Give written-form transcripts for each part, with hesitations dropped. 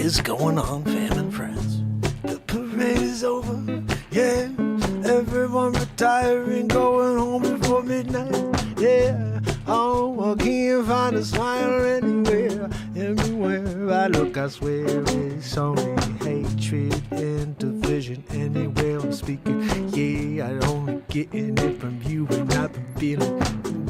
is going on, fam and friends? The parade is over, yeah. Everyone retiring, going home before midnight, yeah. Oh, I can't find a smile anywhere. Everywhere I look, I swear it's only hatred and division. Anywhere I'm speaking, yeah, I only getting it from you, and I've been feeling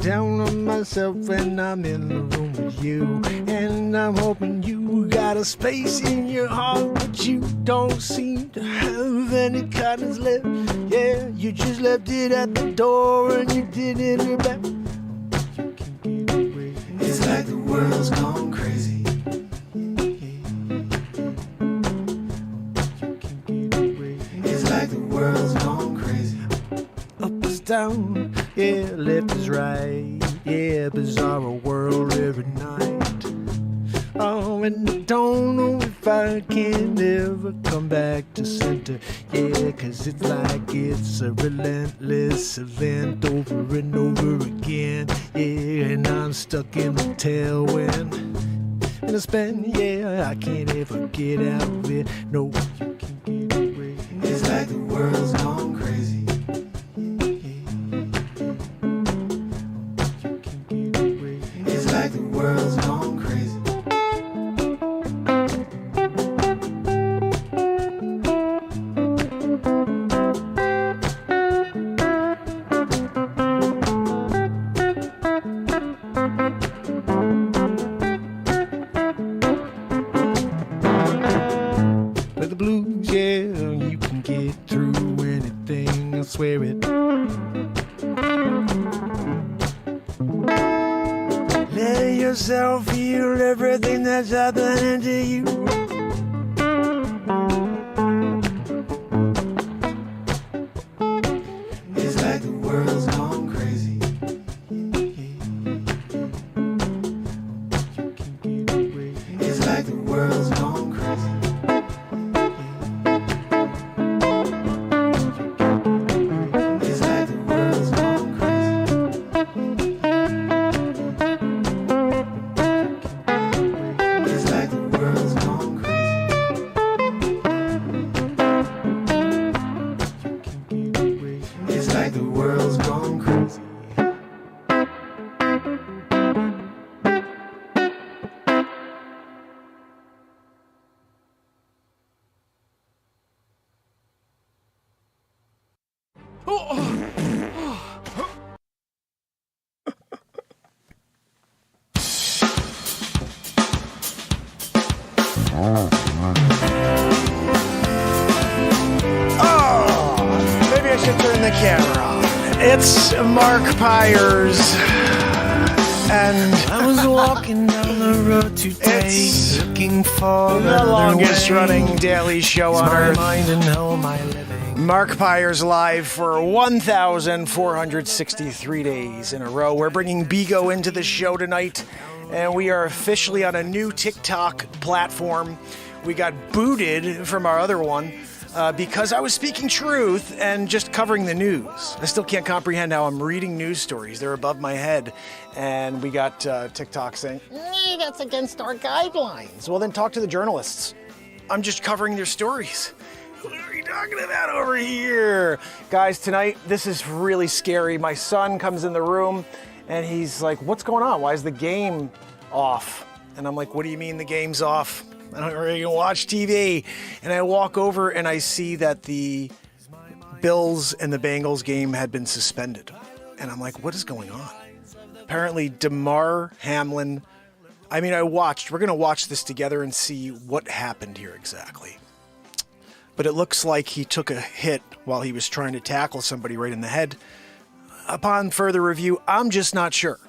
down on myself when I'm in the room with you. And I'm hoping you got a space in your heart, but you don't seem to have any kindness left. Yeah, you just left it at the door and you didn't look back. You can get away. It's like the world's gone crazy. It's like the world's gone crazy. Up is down, yeah, left is right. Yeah, bizarre world every night. Oh, and I don't know if I can ever come back to center. Yeah, 'cause it's like it's a relentless event over and over again. Yeah, and I'm stuck in the tailwind. And I spend, yeah, I can't ever get out of it. No, you can get away. It's like the world's gone crazy. It's like the world's gone crazy. With the blues, yeah, you can get through anything, I swear it. Let yourself feel everything that's happening to you. It's like the world's gone crazy. It's like the world's gone crazy. It's like the world's gone crazy. It's like the world's gone crazy. It's like the world's gone crazy. Maybe I should turn the camera on. It's Mark Pires, and I was walking down the road today, looking for the longest running daily show on earth. Mark Pires live for 1,463 days in a row. We're bringing Bigo into the show tonight, and we are officially on a new TikTok platform. We got booted from our other one because I was speaking truth and just covering the news. I still can't comprehend how I'm reading news stories. They're above my head. And we got TikTok saying, that's against our guidelines. Well, then talk to the journalists. I'm just covering their stories. What are you talking about over here? Guys, tonight, this is really scary. My son comes in the room and he's like, what's going on? Why is the game off? And I'm like, what do you mean the game's off? I don't really watch TV. And I walk over and I see that the Bills and the Bengals game had been suspended. And I'm like, what is going on? Apparently, Damar Hamlin. I mean, we're going to watch this together and see what happened here exactly. But it looks like he took a hit while he was trying to tackle somebody right in the head. Upon further review, I'm just not sure.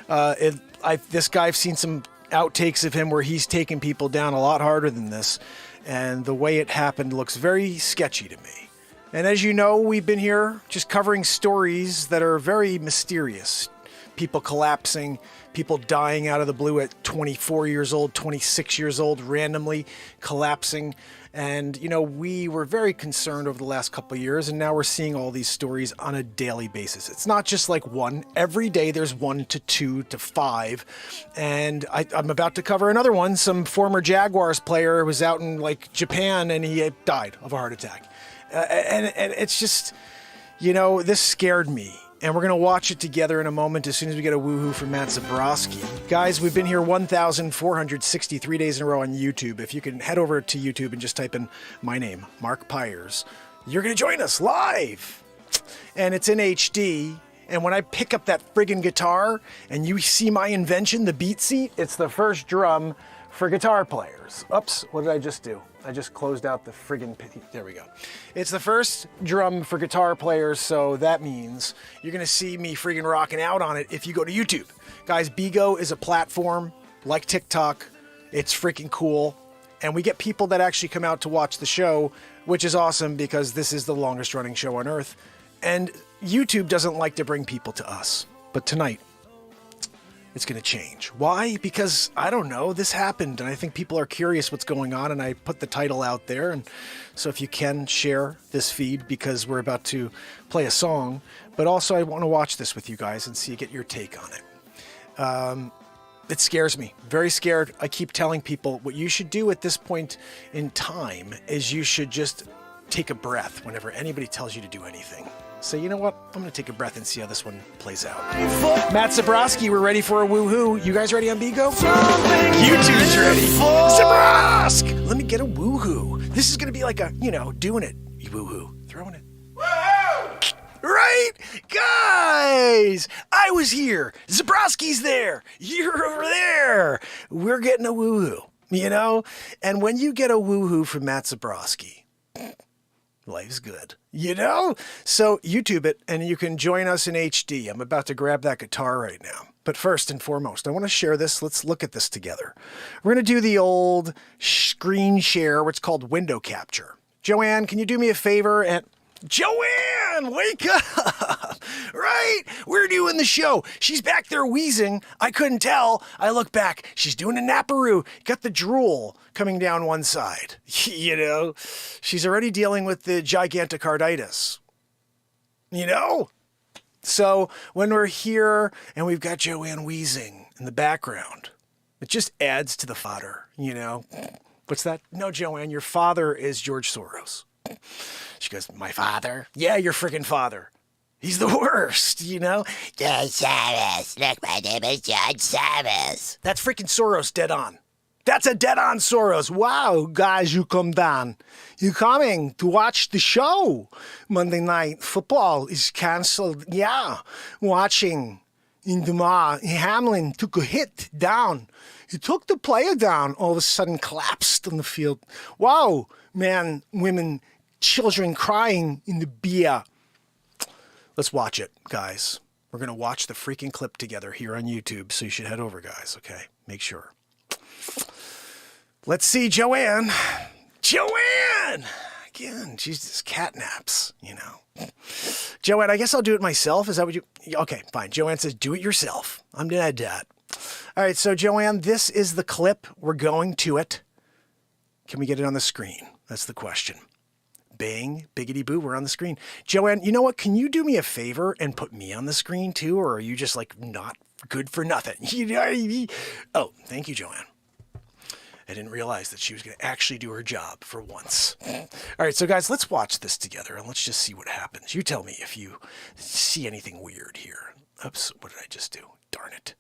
This guy, I've seen some outtakes of him where he's taken people down a lot harder than this. And the way it happened looks very sketchy to me. And as you know, we've been here just covering stories that are very mysterious. People collapsing, people dying out of the blue at 24 years old, 26 years old, randomly collapsing. And, we were very concerned over the last couple of years, and now we're seeing all these stories on a daily basis. It's not just like one. Every day there's 1 to 2 to 5. And I'm about to cover another one. Some former Jaguars player was out in like Japan and he died of a heart attack. And it's just, this scared me. And we're going to watch it together in a moment as soon as we get a woohoo from Matt Zabrowski. Guys, we've been here 1,463 days in a row on YouTube. If you can head over to YouTube and just type in my name, Mark Pires, you're going to join us live. And it's in HD. And when I pick up that friggin' guitar and you see my invention, the beat seat, it's the first drum for guitar players. Oops, what did I just do? I just closed out the friggin' there we go. It's the first drum for guitar players, so that means you're gonna see me friggin' rocking out on it if you go to YouTube. Guys, Bigo is a platform like TikTok. It's freaking cool. And we get people that actually come out to watch the show, which is awesome because this is the longest running show on earth. And YouTube doesn't like to bring people to us. But tonight, it's going to change. Why? Because, I don't know, this happened, and I think people are curious what's going on, and I put the title out there, and so if you can, share this feed, because we're about to play a song, but also I want to watch this with you guys and get your take on it. It scares me. Very scared. I keep telling people what you should do at this point in time is you should just take a breath whenever anybody tells you to do anything. Say, you know what? I'm going to take a breath and see how this one plays out. Matt Zabrowski, we're ready for a woohoo. You guys ready on Bigo? YouTube's ready. Zabrosk! Let me get a woohoo. This is going to be like a, doing it. Woohoo. Throwing it. Woohoo! Right? Guys! I was here. Zabrowski's there. You're over there. We're getting a woohoo, And when you get a woohoo from Matt Zabrowski, life's good, So YouTube it, and you can join us in HD. I'm about to grab that guitar right now. But first and foremost, I want to share this. Let's look at this together. We're going to do the old screen share, what's called window capture. Joanne, can you do me a favor? And Joanne, wake up! Right? We're doing the show. She's back there wheezing. I couldn't tell. I look back. She's doing a naparoo. Got the drool coming down one side. She's already dealing with the gigantocarditis. So when we're here and we've got Joanne wheezing in the background, it just adds to the fodder, What's that? No, Joanne, your father is George Soros. She goes, my father? Yeah, your friggin' father. He's the worst, George Soros. Look, my name is George Soros. That's freaking Soros dead on. That's a dead on Soros. Wow, guys, you come down. You coming to watch the show. Monday Night Football is canceled. Yeah, watching in Damar Hamlin took a hit down. He took the player down, all of a sudden collapsed on the field. Wow, man, women, children crying in the beer. Let's watch it, guys. We're going to watch the freaking clip together here on YouTube, so you should head over, guys, okay? Make sure. Let's see Joanne. Joanne! Again, she's just catnaps, Joanne, I guess I'll do it myself. Is that what you... Okay, fine. Joanne says, do it yourself. I'm dead, Dad. All right, so Joanne, this is the clip. We're going to it. Can we get it on the screen? That's the question. Bang, biggity boo, we're on the screen. Joanne, you know what? Can you do me a favor and put me on the screen too? Or are you just not good for nothing? Oh, thank you, Joanne. I didn't realize that she was going to actually do her job for once. All right, so guys, let's watch this together and let's just see what happens. You tell me if you see anything weird here. Oops, what did I just do? Darn it.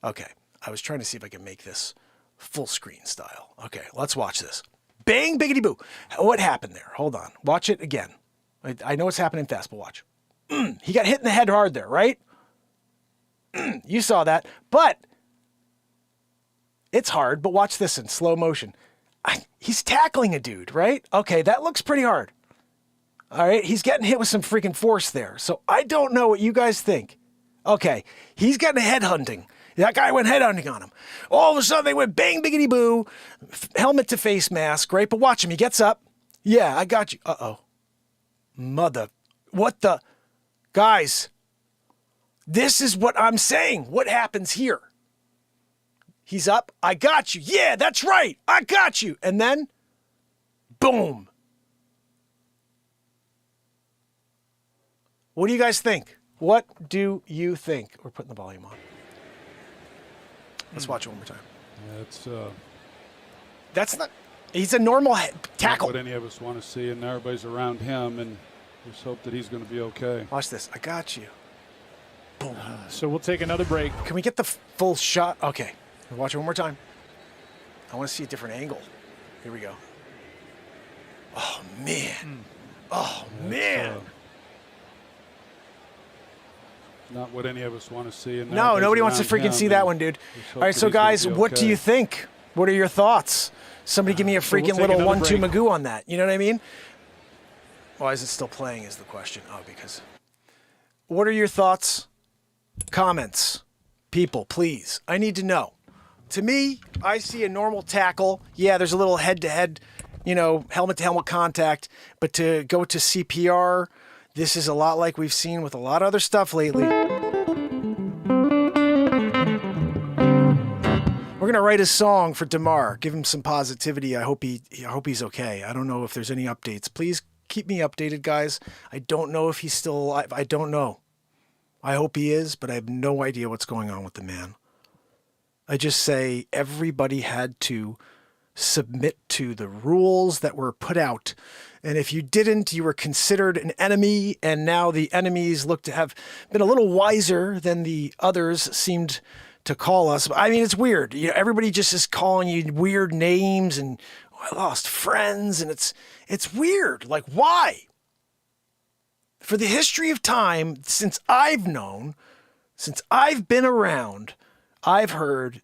Okay, I was trying to see if I can make this full screen style. Okay, let's watch this. Bang, biggity boo. What happened there? Hold on. Watch it again. I know it's happening fast, but watch. He got hit in the head hard there, right? You saw that. But it's hard, but watch this in slow motion. He's tackling a dude, right? Okay, that looks pretty hard. All right, he's getting hit with some freaking force there. So I don't know what you guys think. Okay, he's getting a headhunting. That guy went headhunting on him. All of a sudden, they went bang, biggity boo, helmet to face mask, right? But watch him. He gets up. Yeah, I got you. Uh-oh. Mother. What the? Guys, this is what I'm saying. What happens here? He's up. I got you. Yeah, that's right. I got you. And then Boom. What do you guys think? What do you think? We're putting the volume on. Let's watch it one more time. That's not. He's a normal tackle. Not what any of us want to see, and everybody's around him, and just hope that he's going to be okay. Watch this. I got you. Boom. So we'll take another break. Can we get the full shot? Okay. Watch it one more time. I want to see a different angle. Here we go. Oh, man. Oh, man. Not what any of us want to see. And no, nobody wants to freaking see that one, dude. All right, so guys, what do you think? What are your thoughts? Somebody give me a freaking little 1-2 Magoo on that. You know what I mean? Why is it still playing is the question. Oh, because. What are your thoughts? Comments. People, please. I need to know. To me, I see a normal tackle. Yeah, there's a little head-to-head, helmet-to-helmet contact. But to go to CPR, this is a lot like we've seen with a lot of other stuff lately. We're going to write a song for Damar. Give him some positivity. I hope he's okay. I don't know if there's any updates. Please keep me updated, guys. I don't know if he's still alive. I don't know. I hope he is, but I have no idea what's going on with the man. I just say everybody had to submit to the rules that were put out. And if you didn't, you were considered an enemy. And now the enemies look to have been a little wiser than the others seemed to call us. I mean, it's weird. Everybody just is calling you weird names and I lost friends. And it's weird. Like, why? For the history of time, since I've known, since I've been around, I've heard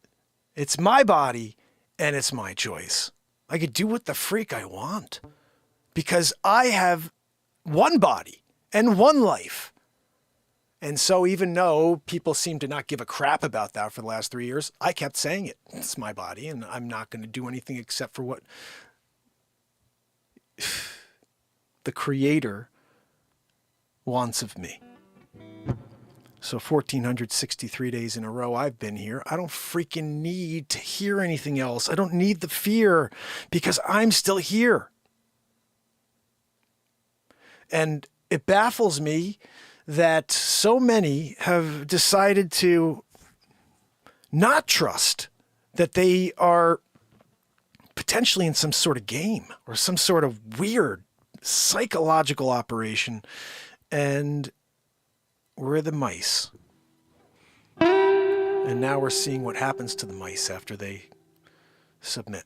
it's my body and it's my choice. I could do what the freak I want because I have one body and one life. And so even though people seem to not give a crap about that for the last 3 years, I kept saying it. It's my body and I'm not going to do anything except for what the Creator wants of me. So 1,463 days in a row I've been here. I don't freaking need to hear anything else. I don't need the fear because I'm still here. And it baffles me that so many have decided to not trust that they are potentially in some sort of game or some sort of weird psychological operation. And we're the mice. And now we're seeing what happens to the mice after they submit.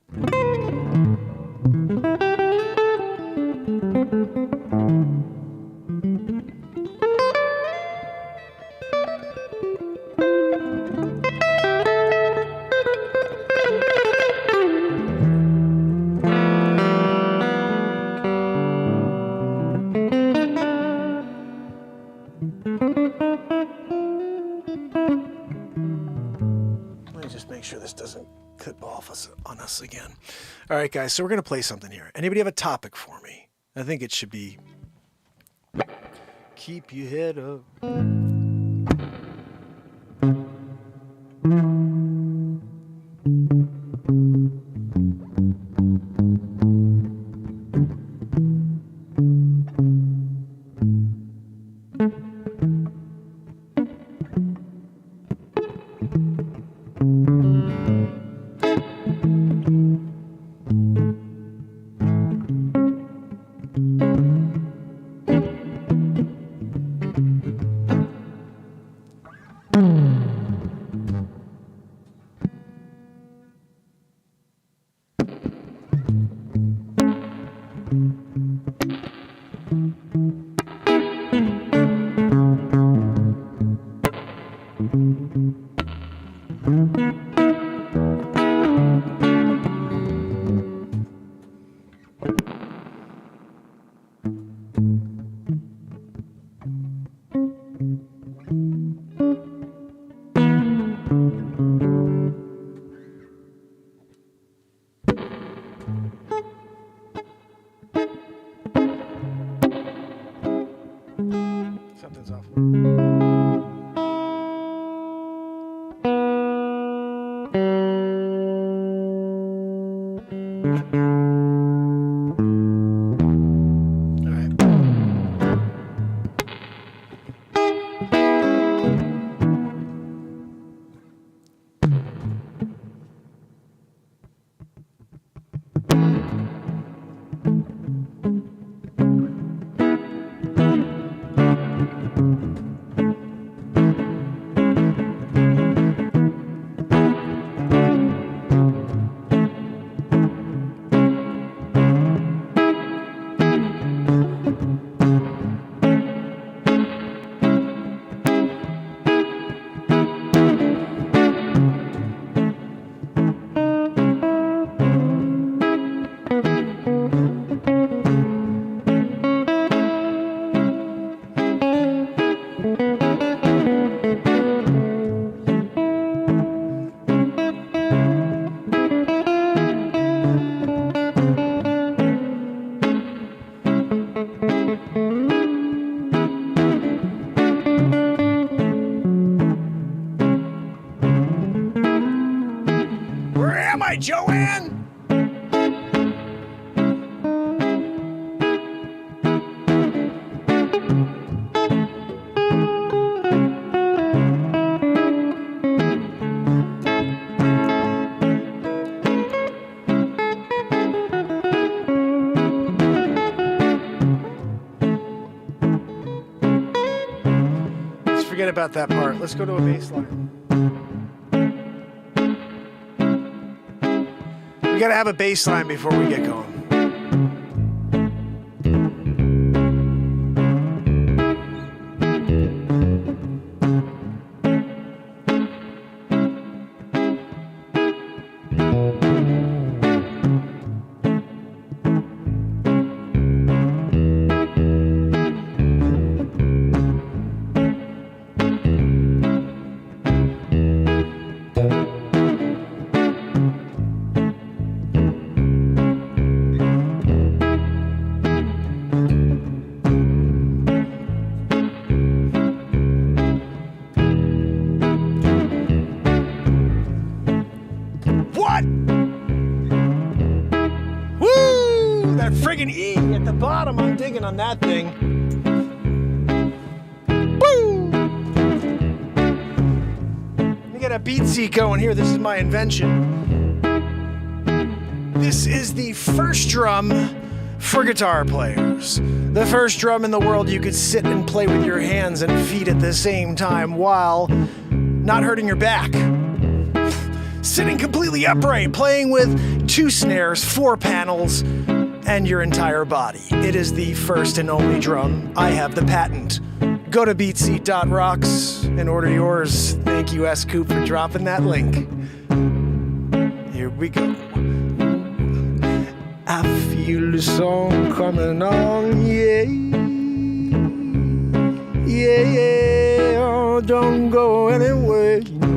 Sure this doesn't clip off on us again. All right, guys, so we're going to play something here. Anybody have a topic for me? I think it should be keep your head up. Joanne! Forget about that part. Let's go to a bass line. We gotta have a bass line before we get going. E at the bottom, I'm digging on that thing. Woo! Let me get a beat seat going here. This is my invention. This is the first drum for guitar players. The first drum in the world you could sit and play with your hands and feet at the same time while not hurting your back. Sitting completely upright, playing with 2 snares, 4 panels, and your entire body. It is the first and only drum. I have the patent. Go to beatseat.rocks and order yours. Thank you, S-Coop, for dropping that link. Here we go. I feel the song coming on, yeah. Yeah, yeah, oh, don't go anywhere, you know.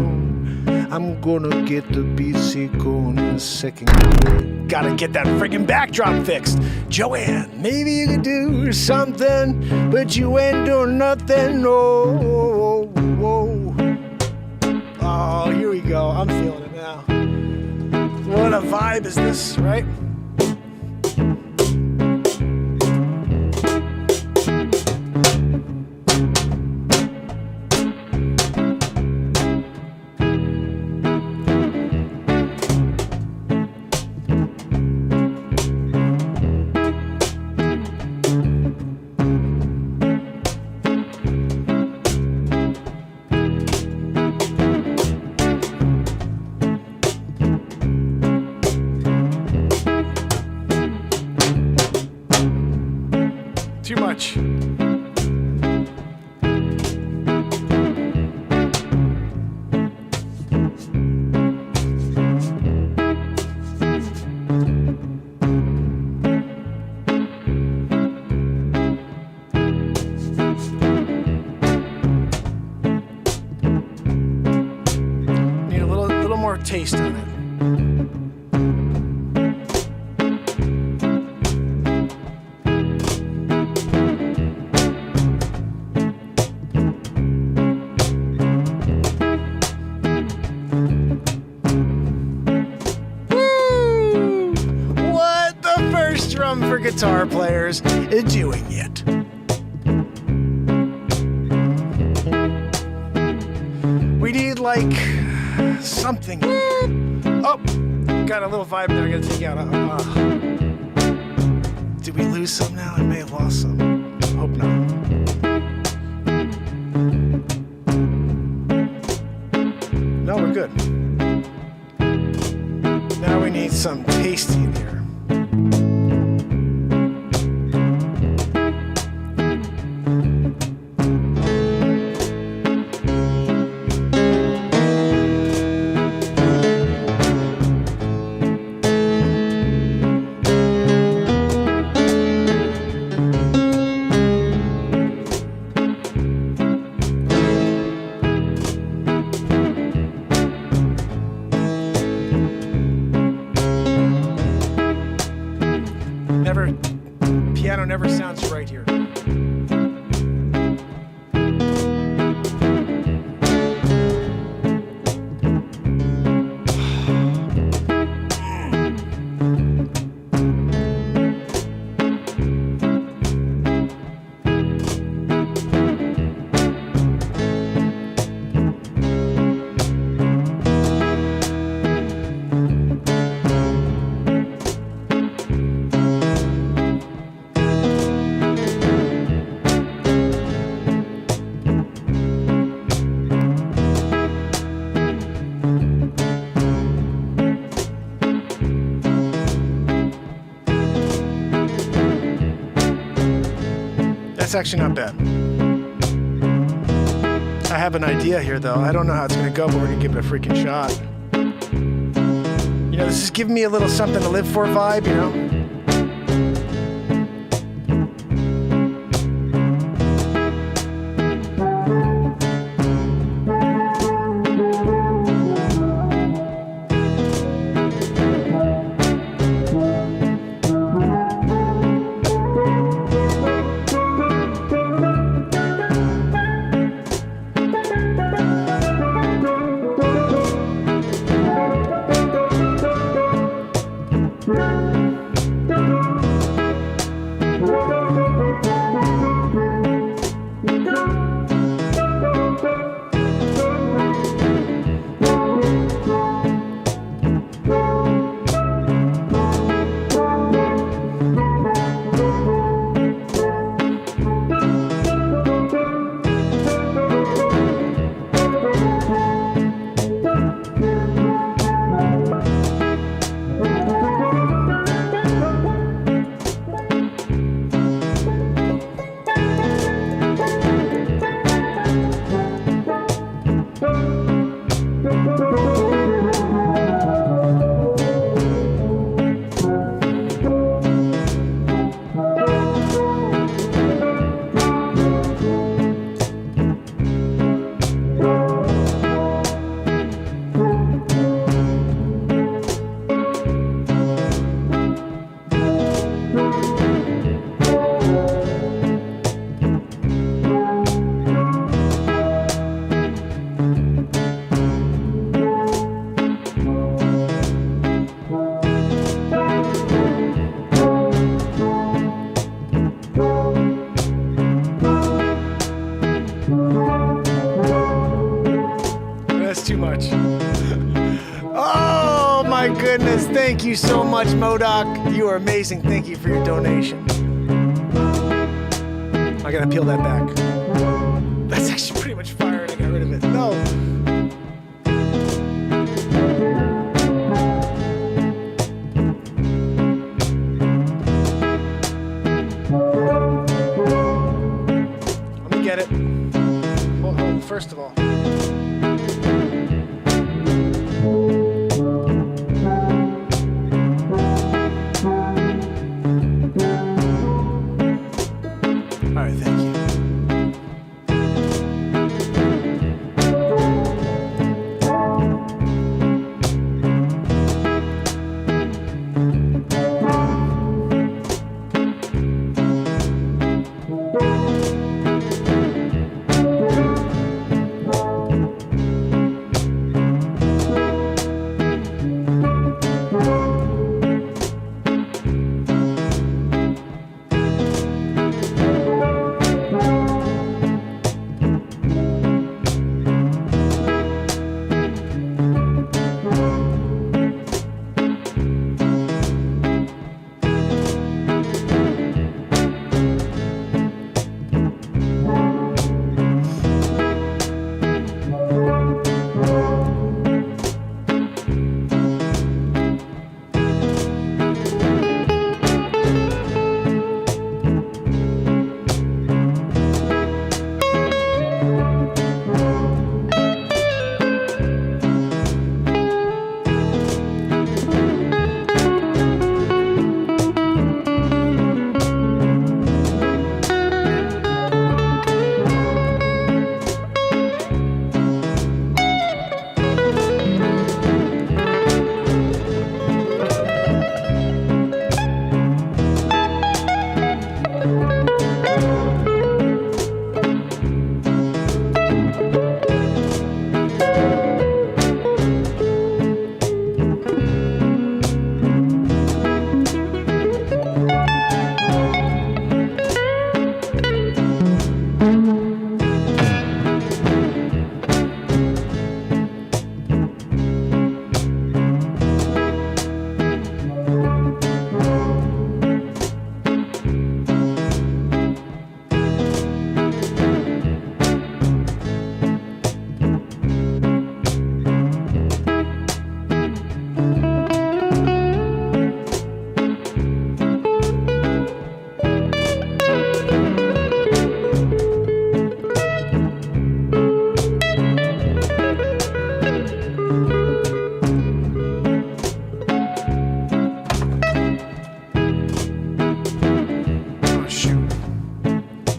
I'm gonna get the beat seat going in a second. Gotta get that freaking backdrop fixed. Joanne, maybe you could do something, but you ain't doing nothing. Oh, oh, here we go. I'm feeling it now. What a vibe is this, right? Too much. Need a little more taste on it. For guitar players doing it. We need like something. Oh, got a little vibe there I gotta take out. Did we lose some now? I may have lost some. Hope not. No, we're good. Now we need some tasty in here. Piano never sounds right here. That's actually not bad. I have an idea here, though. I don't know how it's going to go, but we're going to give it a freaking shot. You know, this is giving me a little something to live for vibe, you know? Thank you so much, MODOK. You are amazing. Thank you for your donation. I gotta peel that back. That's actually pretty much fire and I got rid of it. No. Let me get it. Hold, first of all.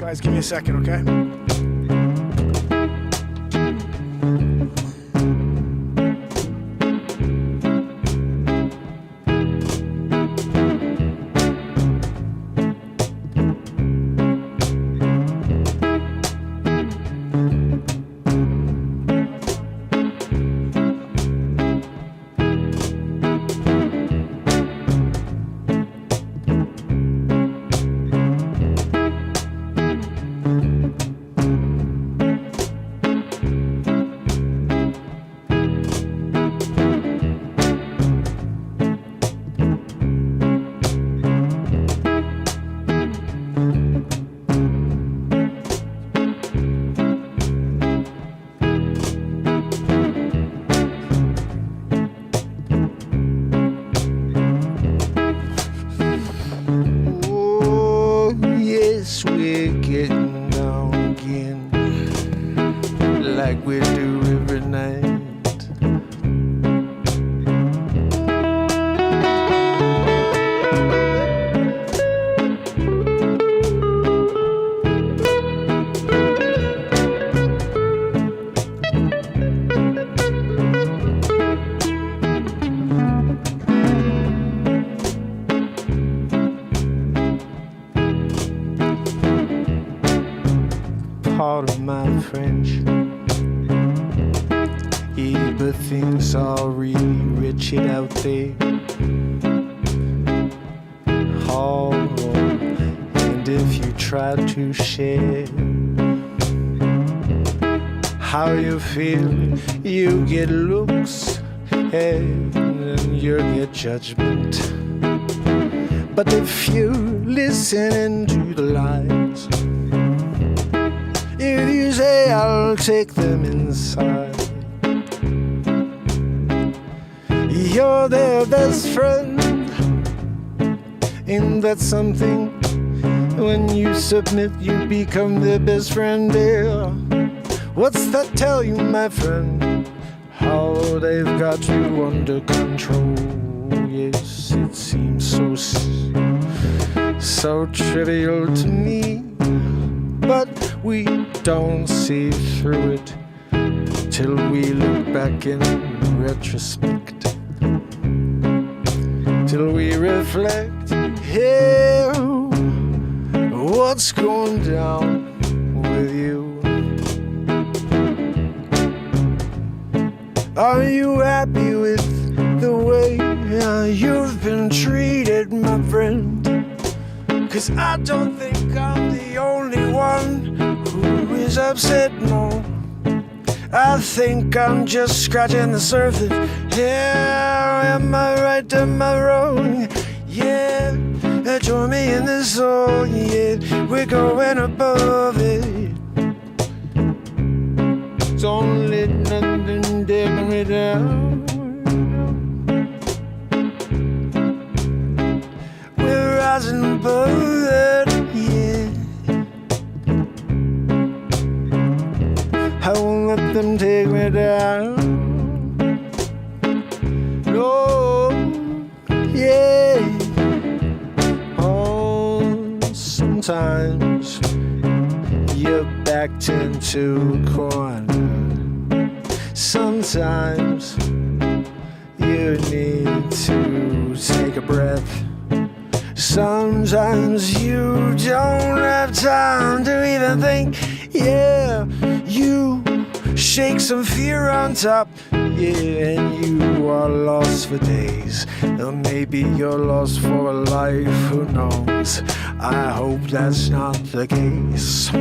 Guys, give me a second, okay? Like we do every night. Pardon my French. Yeah, but things are really wretched out there. Oh, and if you try to share how you feel, you get looks and you get judgment. But if you listen to the lies, if you say I'll take them inside, you're their best friend. Ain't that something? When you submit, you become their best friend, dear. What's that tell you, my friend? How they've got you under control. Yes, it seems so trivial to me, but we don't see through it till we look back in retrospect, till we reflect. Hey, what's going down with you? Are you happy with the way you've been treated, my friend? 'Cause I don't think I'm the only one who is upset, no. I think I'm just scratching the surface. Yeah, am I right, am I wrong? Yeah, join me in this song, yeah, we're going above it. Don't let nothing dim me down. We're rising above it, yeah. I won't let them take me down. No, yeah. Oh, sometimes you're backed into a corner. Sometimes you need to take a breath. Sometimes you don't have time to even think. Yeah, you shake some fear on top. Yeah, and you are lost for days. Or maybe you're lost for a life, who knows? I hope that's not the case.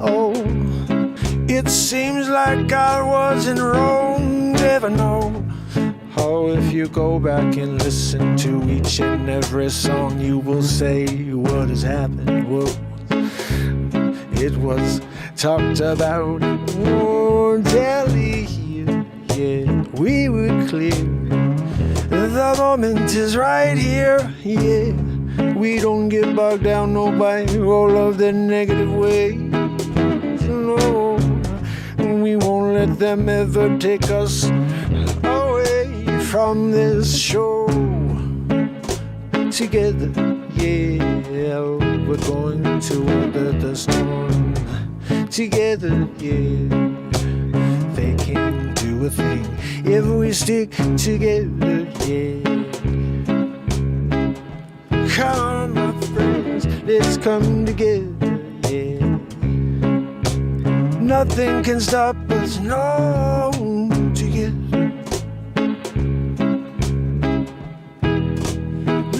Oh, it seems like I wasn't wrong, never know. Oh, if you go back and listen to each and every song, you will say what has happened. Well, it was talked about. Oh, Delhi, yeah, we were clear. The moment is right here, yeah. We don't get bogged down, no, by all of the negative ways. No, we won't let them ever take us away from this show together, yeah. we're going to weather the storm together, yeah. They can't do a thing if we stick together, yeah. Come on, my friends, let's come together, yeah. Nothing can stop us, no, together.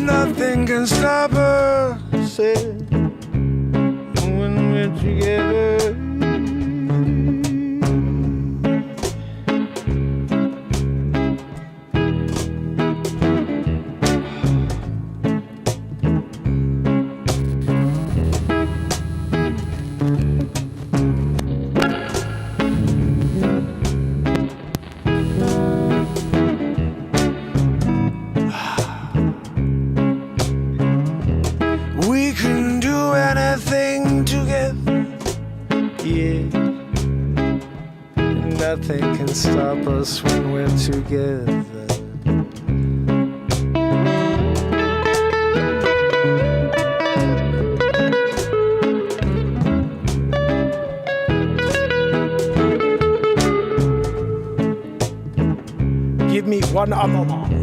Nothing can stop us, yeah, when we're together. We can do anything together, yeah. Nothing can stop us when we're together. Give me one other long.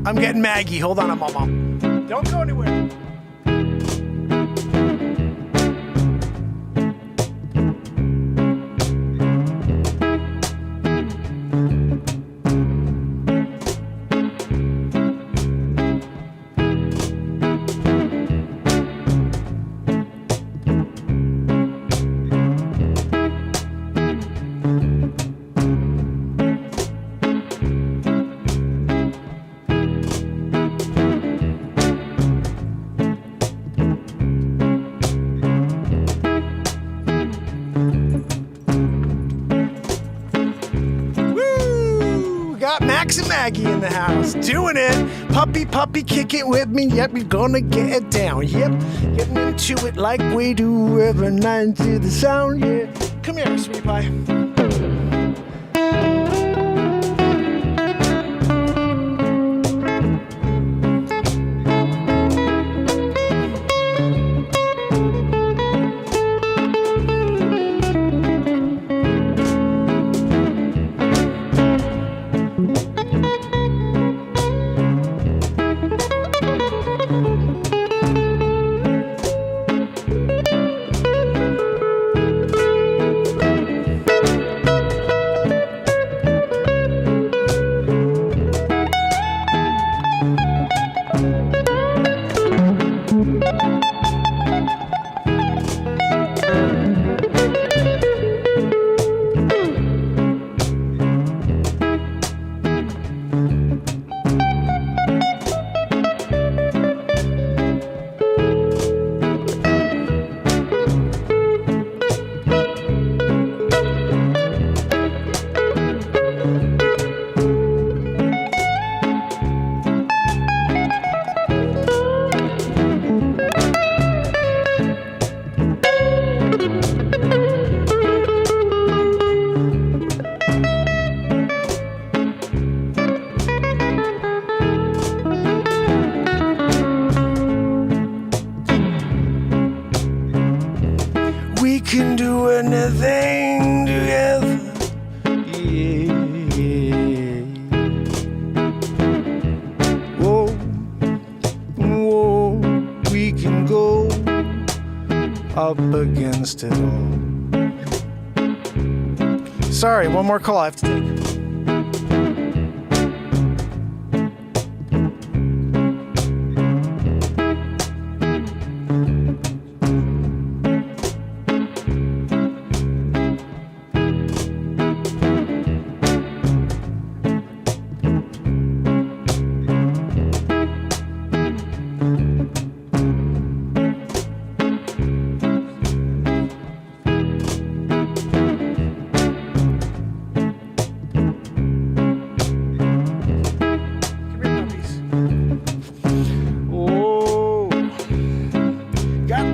I'm getting Maggie. Hold on, Mama. Don't go anywhere. Max and Maggie in the house, doing it. Puppy, kick it with me. Yep, we're gonna get it down. Yep, getting into it like we do every night to the sound. Yeah, come here, sweet pie. We can do anything together, yeah. Whoa, whoa, we can go up against it all. Sorry, one more call I have to take.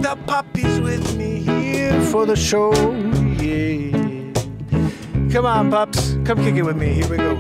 the puppies with me here for the show, yeah. Come on, pups, come kick it with me, here we go.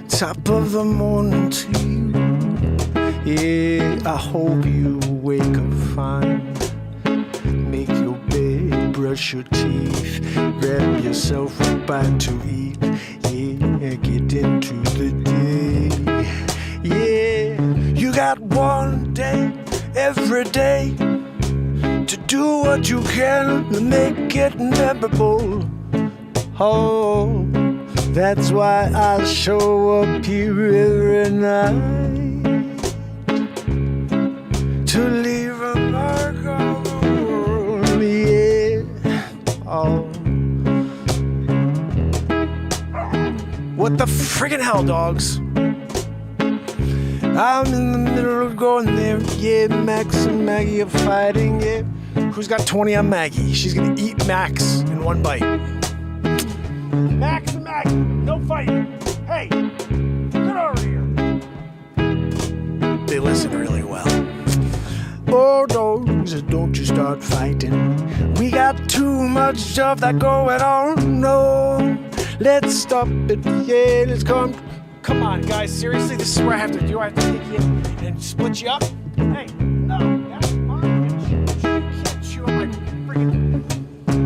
Top of the morning to you, yeah, I hope you wake up fine. Make your bed, brush your teeth, grab yourself a bite to eat, yeah, get into the day, yeah. You got one day, every day, to do what you can to make it memorable, oh. That's why I show up here every night to leave a mark on the world, yeah. Oh. What the friggin' hell, dogs? I'm in the middle of going there, yeah. Max and Maggie are fighting, yeah. Who's got 20 on Maggie? She's gonna eat Max in one bite. Max and Maggie, no fighting. Hey, get over here. They listen really well. Oh, dogs, don't you start fighting. We got too much of that going on. No, let's stop it. Yeah, let's come. Come on, guys. Seriously, this is where I have to do. I have to take you in and split you up. Hey, no, that's mine. You can't chew on my freaking.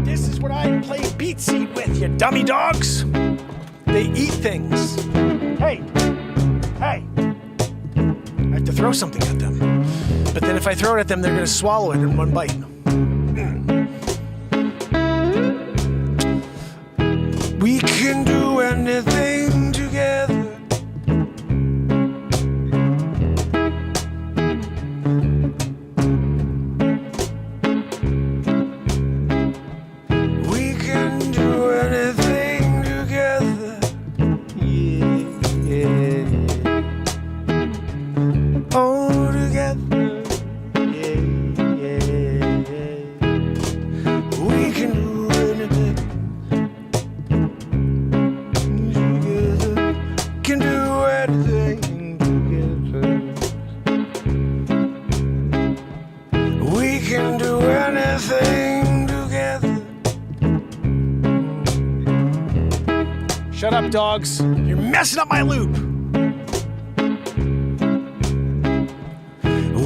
This is what I play beat seat with, you dummy dogs. They eat things. Hey, hey. I have to throw something at them. But then if I throw it at them, they're going to swallow it in one bite. We can do anything together. Shut up, dogs. You're messing up my loop.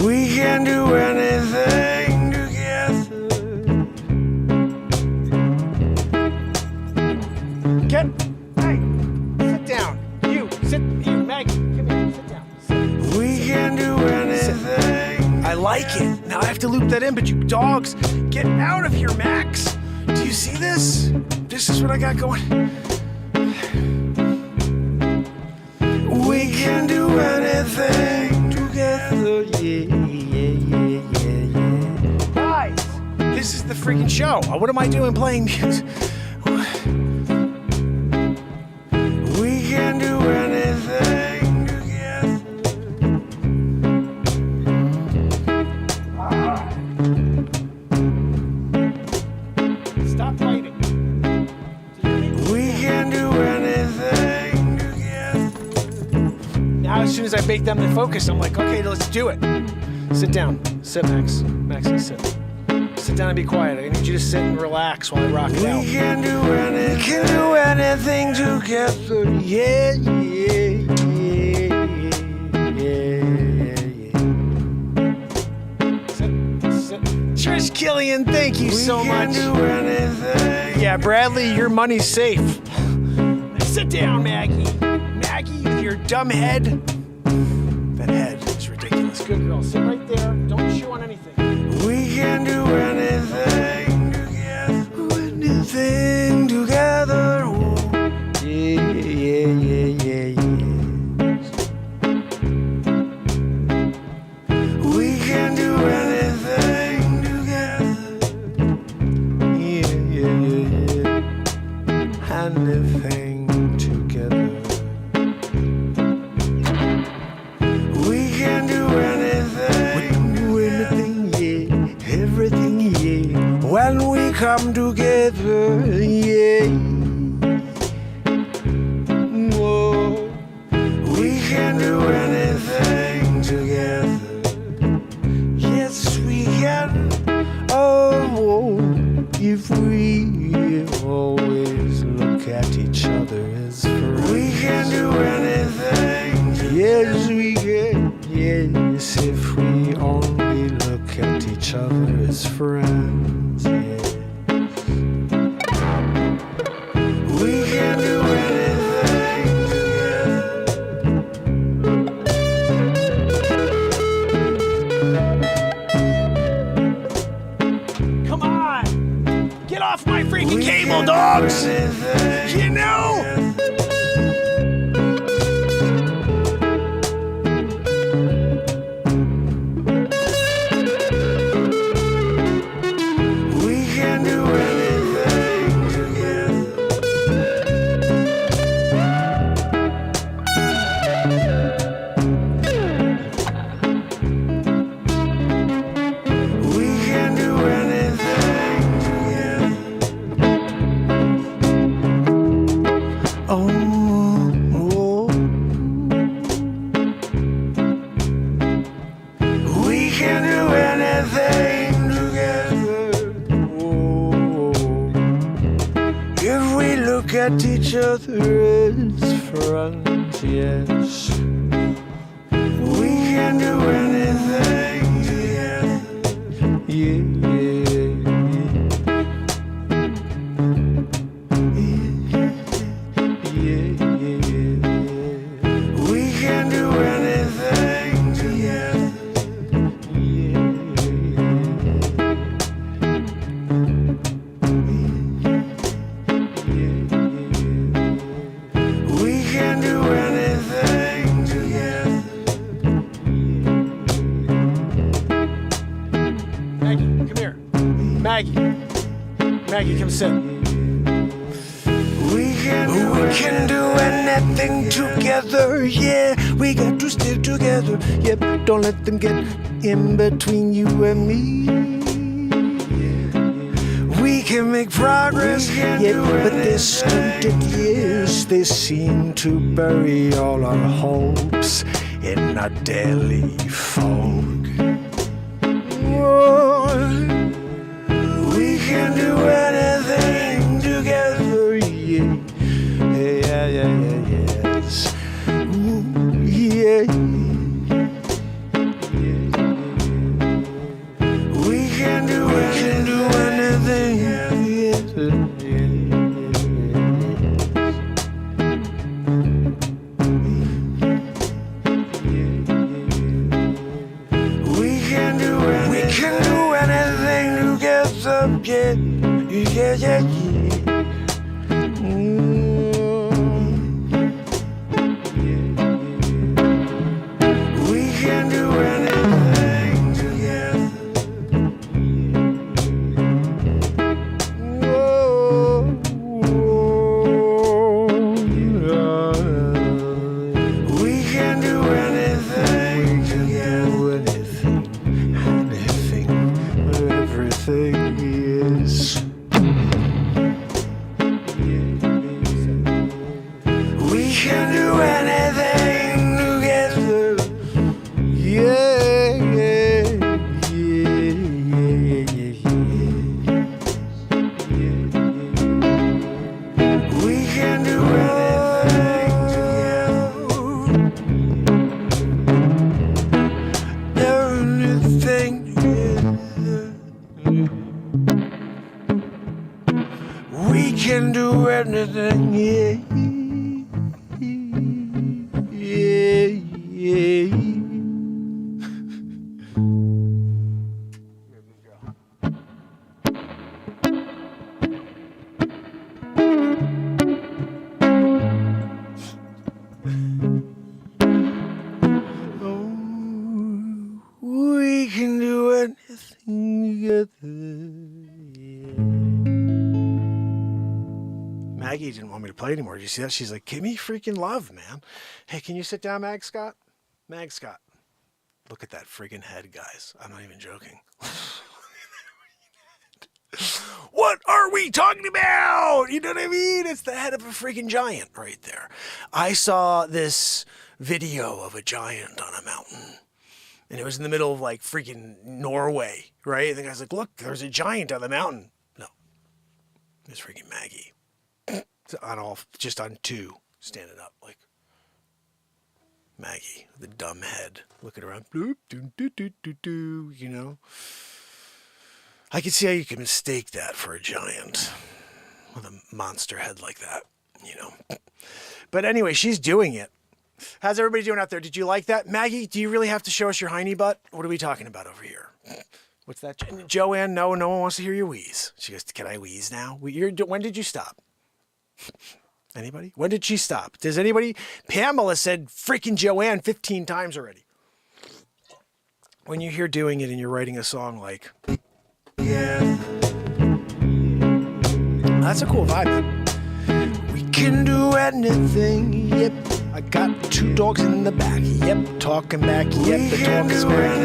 We can do anything together. Hey, sit down. You, Maggie, come here, sit down. We can do anything. I like it. Now I have to loop that in, but you dogs, get out of here, Max. Do you see this? This is what I got going. We can do anything together, yeah. Guys, this is the freaking show. What am I doing playing music? We can do anything together. Stop fighting. We can do anything together. Now, as soon as I make them the focus, I'm like, okay, let's do it. Sit down. Sit, Max. Maxie, sit. Sit down and be quiet. I need you to sit and relax while I rock it out. We can do anything together. Yeah. Sit. Trish Killian, thank you so much. We can do anything. Yeah, Bradley, your money's safe. Sit down, Maggie. Maggie, with your dumb head. That head is ridiculous. Good girl. Sit right there. Don't chew on anything. We can do anything together. Anything together. Oh. Yeah. come together, yeah. Whoa. We can do anything together. Yes, we can. Oh, if we always look at each other as friends. We can do anything together. Yes, we can. Yes, if we only look at each other as friends. Yes. We can do anything together. Come on! Get off my freaking cable, dogs! You know? At each other as friends, yes. We can do anything together, We can do anything together, We can do anything together. Maggie, come here. Maggie, come sit. We can do anything together, yeah. We got to stick together, yep. Don't let them get in between you and me. We can make progress, yeah, but they're stunted years. They seem to bury all our hopes in our daily fog. Whoa. We can do anything together, yeah. Yes. Ooh, yeah. We can do anything. We can do anything together, yeah. We can do anything together. We can do anything together. Everything is. We can do anything together. Yeah. We can do anything together. Anything together. We can do anything, yeah. We can do anything together. Maggie didn't want me to play anymore. Did you see that? She's like, give me freaking love, man. Hey, can you sit down, Mag Scott? Mag Scott. Look at that friggin' head, guys. I'm not even joking. What are we talking about? You know what I mean? It's the head of a freaking giant right there. I saw this video of a giant on a mountain. And it was in the middle of like freaking Norway, right? And the guy's like, look, there's a giant on the mountain. No. It's freaking Maggie. Just on two, standing up like Maggie, the dumb head, looking around, bloop, doo, doo, doo, doo, doo, you know. I can see how you can mistake that for a giant with a monster head like that, you know. But anyway, she's doing it. How's everybody doing out there? Did you like that? Maggie, do you really have to show us your hiney butt? What are we talking about over here? What's that? Joanne, no one wants to hear you wheeze. She goes, can I wheeze now? When did you stop? Anybody? When did she stop? Does anybody? Pamela said freaking Joanne 15 times already. When you're here doing it and you're writing a song like... Yeah. That's a cool vibe. We can do anything, yep. I got 2 dogs in the back, yep. Talking back, yep. The talk is back,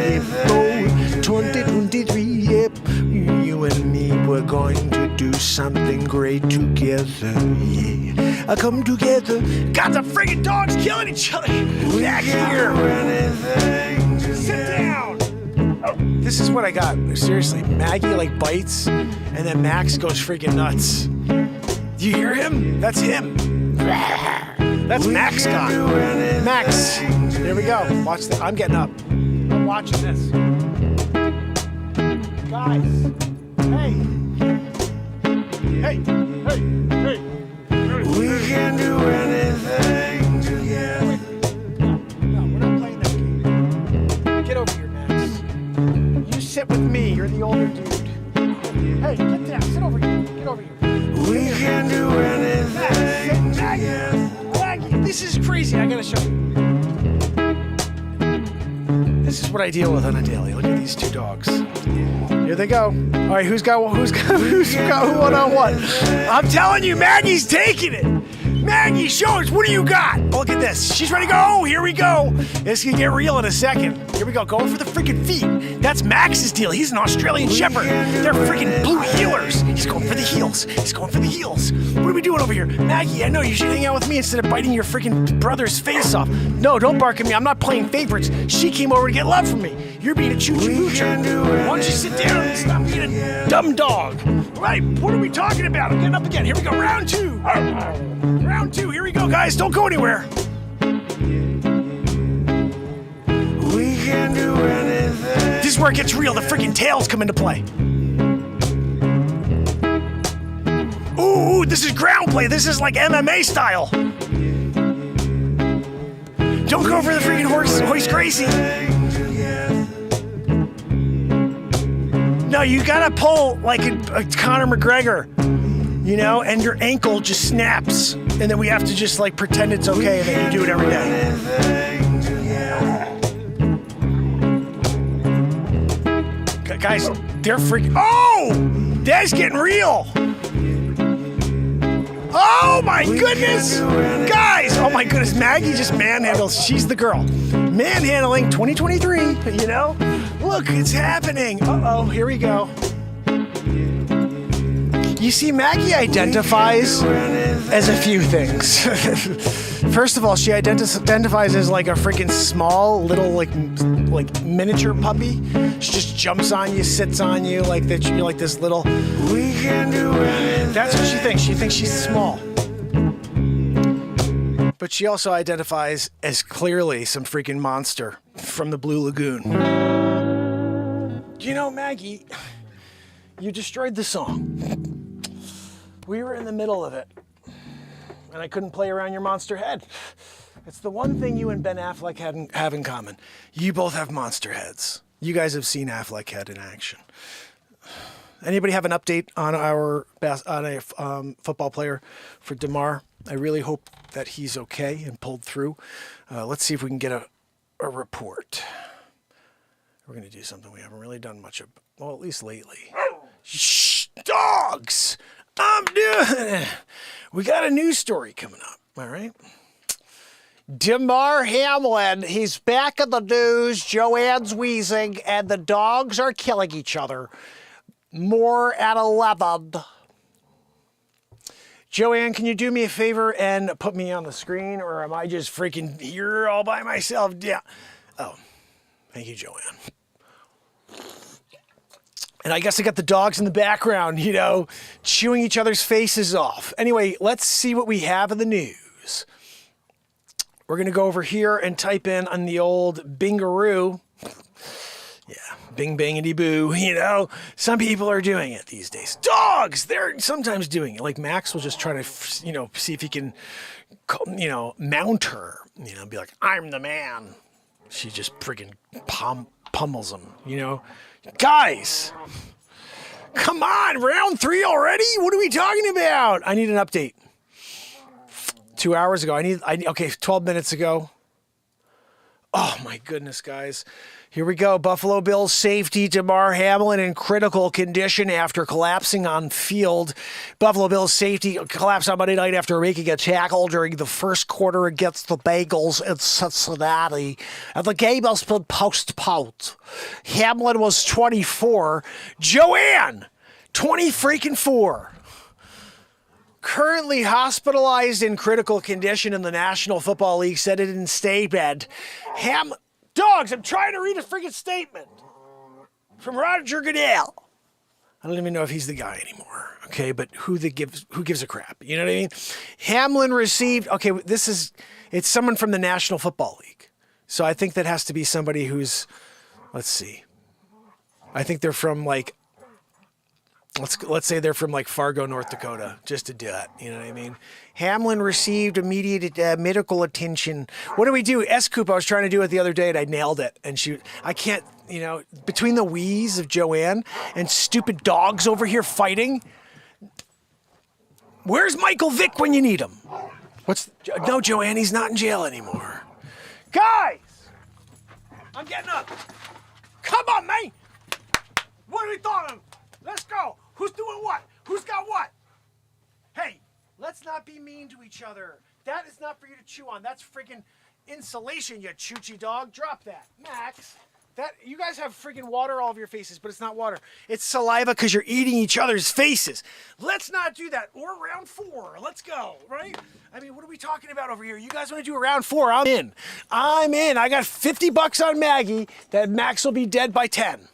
yep. 2023, yep. You and me, we're going to do something great together, yeah. I come together. Got the friggin' dogs killing each other. Back here. Sit down. This is what I got. Seriously, Maggie like bites, and then Max goes freaking nuts. Do you hear him? That's him. That's Max gone. Max. There we go. Watch that. I'm getting up. I'm watching this. Guys. Hey. Hey. Hey. Hey. We can do anything together. No, we're not playing that game. Get over here, Max. You sit with me. You're the older dude. Hey, get down. Sit over here. Get over here. We can do anything together. Maggie, this is crazy. I gotta show you. This is what I deal with on a daily. Look at these 2 dogs. Here they go. All right, who's got who one-on-one? I'm telling you, Maggie's taking it. Maggie, show us. What do you got? Look at this. She's ready to go. Oh, here we go. This can get real in a second. Here we go. Going for the freaking feet. That's Max's deal. He's an Australian Shepherd. They're freaking blue heelers. He's going for the heels. He's going for the heels. What are we doing over here? Maggie, I know you should hang out with me instead of biting your freaking brother's face off. No, don't bark at me. I'm not playing favorites. She came over to get love from me. You're being a choo-choo-moocher. Why don't you sit down and stop being a dumb dog? Right, what are we talking about? I'm getting up again. Here we go. Round 2. Round 2. Here we go, guys. Don't go anywhere. We can do anything. This is where it gets real. The freaking tails come into play. Ooh, this is ground play. This is like MMA style. Don't go for the freaking horse crazy. No, you gotta pull like a Conor McGregor, you know, and your ankle just snaps. And then we have to just like pretend it's okay and then you do it every day. Guys, they're freaking... Oh! That's getting real! Oh my goodness! Guys! Oh my goodness, Maggie just manhandles. She's the girl. Manhandling 2023, you know? Look, it's happening. Uh-oh, here we go. You see, Maggie identifies as a few things. First of all, she identifies as like a freaking small little like miniature puppy. She just jumps on you, sits on you like that. You're like this little. We can do it. That's what she thinks. She thinks she's small. But she also identifies as clearly some freaking monster from the Blue Lagoon. You know, Maggie, you destroyed the song. We were in the middle of it, and I couldn't play around your monster head. It's the one thing you and Ben Affleck have in common. You both have monster heads. You guys have seen Affleck head in action. Anybody have an update on a football player for Damar? I really hope that he's okay and pulled through. Let's see if we can get a report. We're going to do something we haven't really done much of, well, at least lately. Shh, dogs! I'm doing it. We got a news story coming up, all right? Damar Hamlin, he's back in the news. Joanne's wheezing, and the dogs are killing each other. More at 11. Joanne, can you do me a favor and put me on the screen, or am I just freaking here all by myself? Yeah. Oh, thank you, Joanne. And I guess I got the dogs in the background, you know, chewing each other's faces off. Anyway, let's see what we have in the news. We're going to go over here and type in on the old Bingaroo. Yeah, bing, bangity boo, you know. Some people are doing it these days. Dogs, they're sometimes doing it. Like Max will just try to, you know, see if he can, you know, mount her. You know, be like, I'm the man. She just friggin' pummels him, you know. Guys, come on, round 3 already? What are we talking about? I need an update. 2 hours ago. Okay, 12 minutes ago. Oh my goodness, guys. Here we go. Buffalo Bills safety Damar Hamlin in critical condition after collapsing on field. Buffalo Bills safety collapsed on Monday night after making a tackle during the first quarter against the Bengals in Cincinnati. And the game has been postponed. Hamlin was 24. Joanne, 20 freaking 4. Currently hospitalized in critical condition in the National Football League, said it in statement. Dogs, I'm trying to read a freaking statement from Roger Goodell. I don't even know if he's the guy anymore, okay? But who gives a crap? You know what I mean? Hamlin received, okay, it's someone from the National Football League. So I think that has to be somebody who's, let's see. I think they're from like, let's say they're from like Fargo, North Dakota, just to do it. You know what I mean? Hamlin received immediate medical attention. What do we do? S-Coop, I was trying to do it the other day and I nailed it. And I can't, you know, between the wheeze of Joanne and stupid dogs over here fighting. Where's Michael Vick when you need him? No, Joanne, he's not in jail anymore. Guys, I'm getting up. Come on, man. What are we talking? Let's go. Who's doing what? Who's got what? Hey, let's not be mean to each other. That is not for you to chew on. That's freaking insulation, you choochie dog. Drop that. Max, you guys have freaking water all over your faces, but it's not water. It's saliva because you're eating each other's faces. Let's not do that. Or round 4. Let's go, right? I mean, what are we talking about over here? You guys want to do a round 4? I'm in. I got $50 on Maggie that Max will be dead by 10.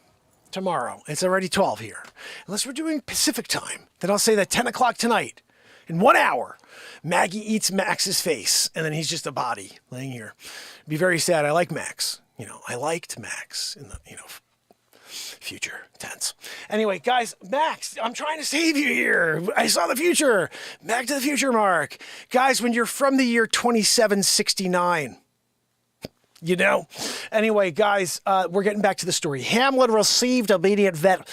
Tomorrow. It's already 12 here. Unless we're doing Pacific time, then I'll say that 10 o'clock tonight, in 1 hour, Maggie eats Max's face, and then he's just a body laying here. It'd be very sad. I like Max. You know, I liked Max in the, you know, future tense. Anyway, guys, Max, I'm trying to save you here. I saw the future. Back to the future, Mark. Guys, when you're from the year 2769, you know? Anyway, guys, we're getting back to the story. Hamlin received immediate vet.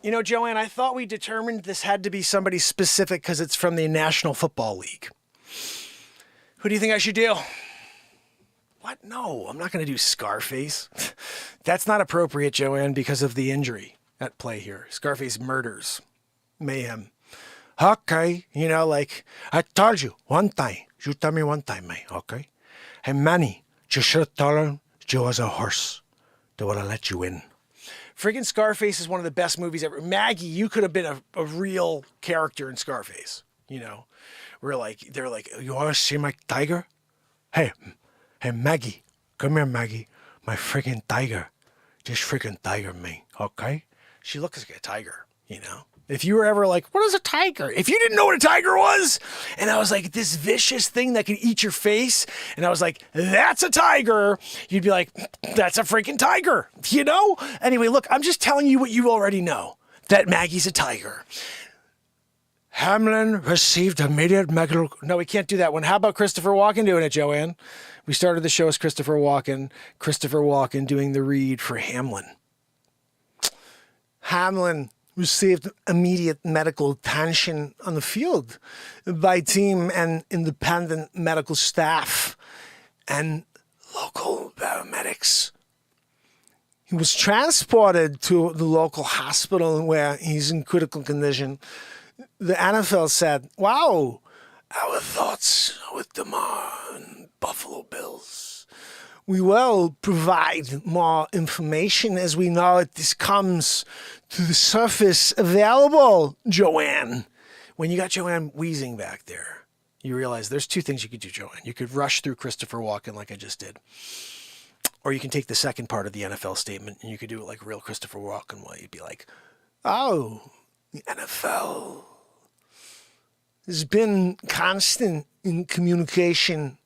You know, Joanne, I thought we determined this had to be somebody specific because it's from the National Football League. Who do you think I should do? What? No, I'm not going to do Scarface. That's not appropriate, Joanne, because of the injury at play here. Scarface murders. Mayhem. Okay, you know, like, I told you one time. You told me one time, mate, okay? Hey, Manny. You should have told him you was a horse. They would have let you in. Friggin' Scarface is one of the best movies ever. Maggie, you could have been a real character in Scarface. You know, they're like, you want to see my tiger? Hey, Maggie, come here, Maggie. My friggin' tiger. Just friggin' tiger me, okay? She looks like a tiger, you know? If you were ever like, what is a tiger? If you didn't know what a tiger was, and I was like, this vicious thing that can eat your face, and I was like, that's a tiger, you'd be like, that's a freaking tiger, you know? Anyway, look, I'm just telling you what you already know, that Maggie's a tiger. Hamlin received immediate medical... No, we can't do that one. How about Christopher Walken doing it, Joanne? We started the show as Christopher Walken doing the read for Hamlin. Hamlin received immediate medical attention on the field by team and independent medical staff and local paramedics. He was transported to the local hospital where he's in critical condition. The NFL said, wow, our thoughts are with Damar and Buffalo Bills. We will provide more information as we know this comes to the surface available, Joanne. When you got Joanne wheezing back there, you realize there's two things you could do, Joanne. You could rush through Christopher Walken like I just did. Or you can take the second part of the NFL statement and you could do it like real Christopher Walken, where you'd be like, oh, the NFL has been constant in communication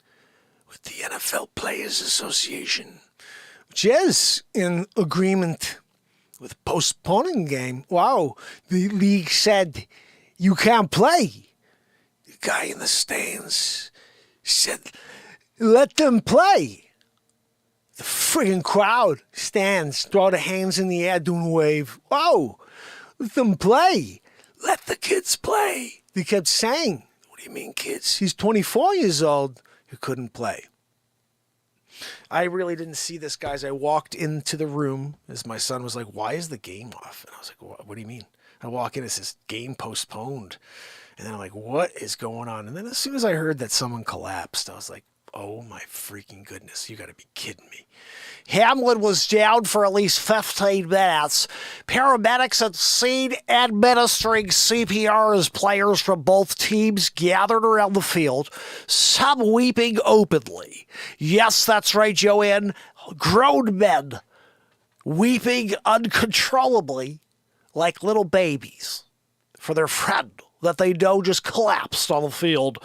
with the NFL Players Association, which is in agreement with postponing the game. Wow, the league said you can't play. The guy in the stands said, let them play. The friggin' crowd stands, throw their hands in the air, doing a wave. Whoa, let them play. Let the kids play. They kept saying, what do you mean kids? He's 24 years old. He couldn't play. I really didn't see this, guys. I walked into the room as my son was like, why is the game off? And I was like, what do you mean? I walk in, it says game postponed. And then I'm like, what is going on? And then as soon as I heard that someone collapsed, I was like, oh my freaking goodness, you gotta be kidding me. Hamlin was down for at least 15 minutes. Paramedics at scene administering CPR as players from both teams gathered around the field, some weeping openly. Yes, that's right, Joanne. Grown men weeping uncontrollably like little babies for their friend that they know just collapsed on the field.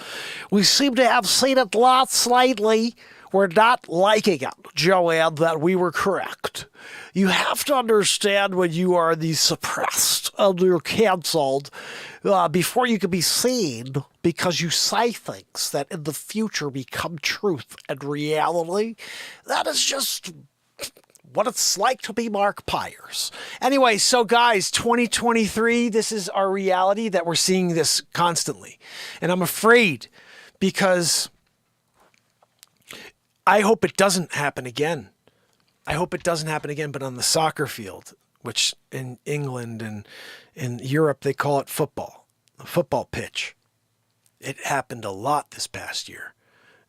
We seem to have seen it lots lately. We're not liking it, Joanne, that we were correct. You have to understand when you are the suppressed and you're canceled before you can be seen because you say things that in the future become truth and reality. That is just what it's like to be Mark Pires. Anyway, so guys, 2023, this is our reality that we're seeing this constantly. And I'm afraid because I hope it doesn't happen again. I hope it doesn't happen again, but on the soccer field, which in England and in Europe, they call it football, a football pitch. It happened a lot this past year.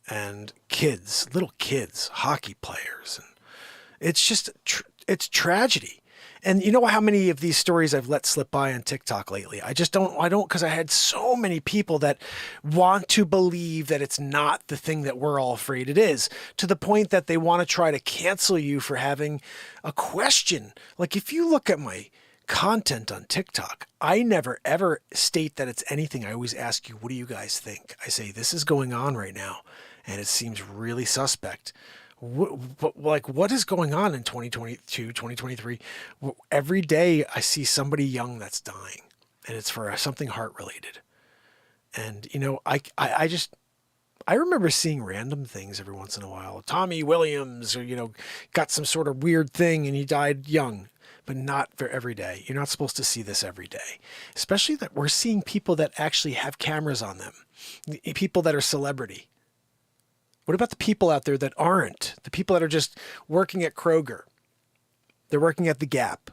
And kids, little kids, hockey players, and it's just, it's tragedy. And you know how many of these stories I've let slip by on TikTok lately? I don't, because I had so many people that want to believe that it's not the thing that we're all afraid it is, to the point that they want to try to cancel you for having a question. Like if you look at my content on TikTok, I never ever state that it's anything. I always ask you, what do you guys think? I say, this is going on right now, and it seems really suspect. What is going on in 2022, 2023? Every day I see somebody young that's dying, and it's for something heart related. And, you know, I remember seeing random things every once in a while. Tommy Williams, or, you know, got some sort of weird thing and he died young, but not for every day. You're not supposed to see this every day, especially that we're seeing people that actually have cameras on them, people that are celebrity. What about the people out there that aren't? The people that are just working at Kroger. They're working at the Gap,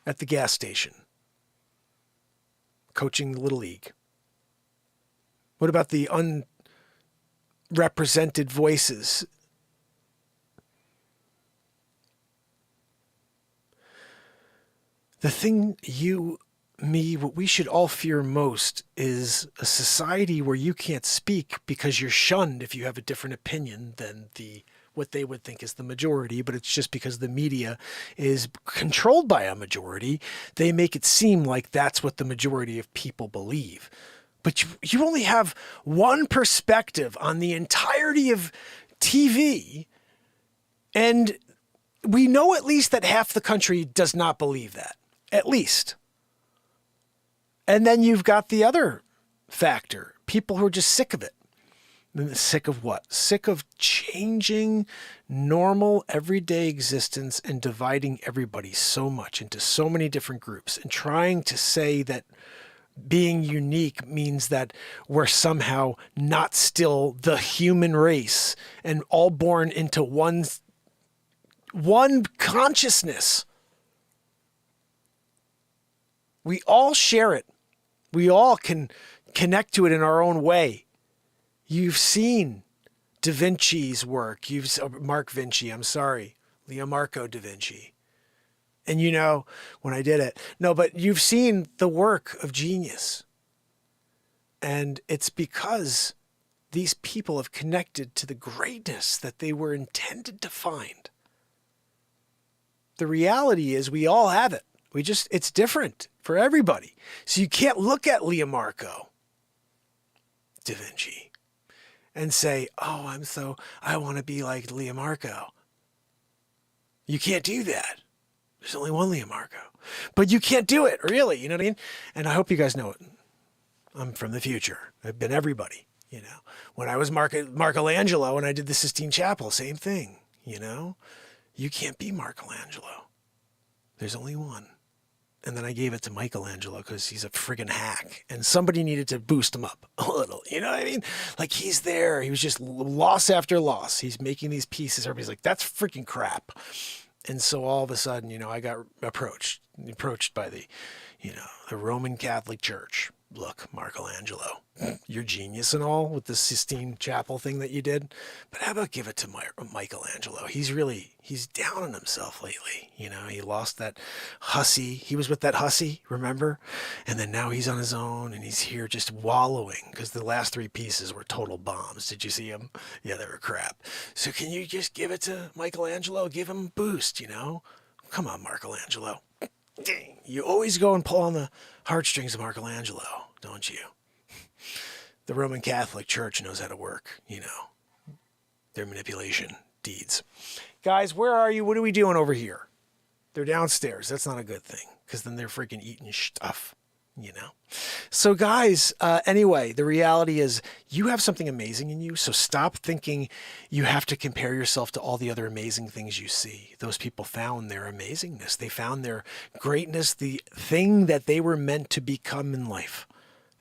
at the gas station, coaching the Little League. What about the unrepresented voices? The thing what we should all fear most is a society where you can't speak because you're shunned if you have a different opinion than what they would think is the majority, but it's just because the media is controlled by a majority, they make it seem like that's what the majority of people believe. But you only have one perspective on the entirety of TV, and we know at least that half the country does not believe that, at least. And then you've got the other factor, people who are just sick of it. Sick of what? Sick of changing normal everyday existence and dividing everybody so much into so many different groups and trying to say that being unique means that we're somehow not still the human race and all born into one consciousness. We all share it. We all can connect to it in our own way. You've seen Da Vinci's work. Mark Vinci, I'm sorry. Leomarco da Vinci. And you know, when I did it, no, but you've seen the work of genius. And it's because these people have connected to the greatness that they were intended to find. The reality is we all have it. It's different for everybody. So you can't look at Leomarco da Vinci and say, oh, I want to be like Leomarco. You can't do that. There's only one Leomarco. But you can't do it, really. You know what I mean? And I hope you guys know it. I'm from the future. I've been everybody, you know. When I was Michelangelo and I did the Sistine Chapel, same thing, you know. You can't be Michelangelo. There's only one. And then I gave it to Michelangelo because he's a friggin' hack. And somebody needed to boost him up a little. You know what I mean? Like, he's there. He was just loss after loss. He's making these pieces. Everybody's like, that's freaking crap. And so all of a sudden, you know, I got approached by the Roman Catholic Church. Look, Michelangelo, you're genius and all with the Sistine Chapel thing that you did, but how about give it to Michelangelo? He's down on himself lately. You know, he lost that hussy. He was with that hussy, remember? And then now he's on his own and he's here just wallowing because the last 3 pieces were total bombs. Did you see them? Yeah, they were crap. So can you just give it to Michelangelo? Give him a boost, you know? Come on, Michelangelo. Dang, you always go and pull on the heartstrings of Michelangelo, don't you? The Roman Catholic Church knows how to work, you know, their manipulation deeds. Guys, where are you? What are we doing over here? They're downstairs. That's not a good thing because then they're freaking eating stuff, you know. So guys, anyway, the reality is you have something amazing in you. So stop thinking you have to compare yourself to all the other amazing things you see. Those people found their amazingness. They found their greatness, the thing that they were meant to become in life.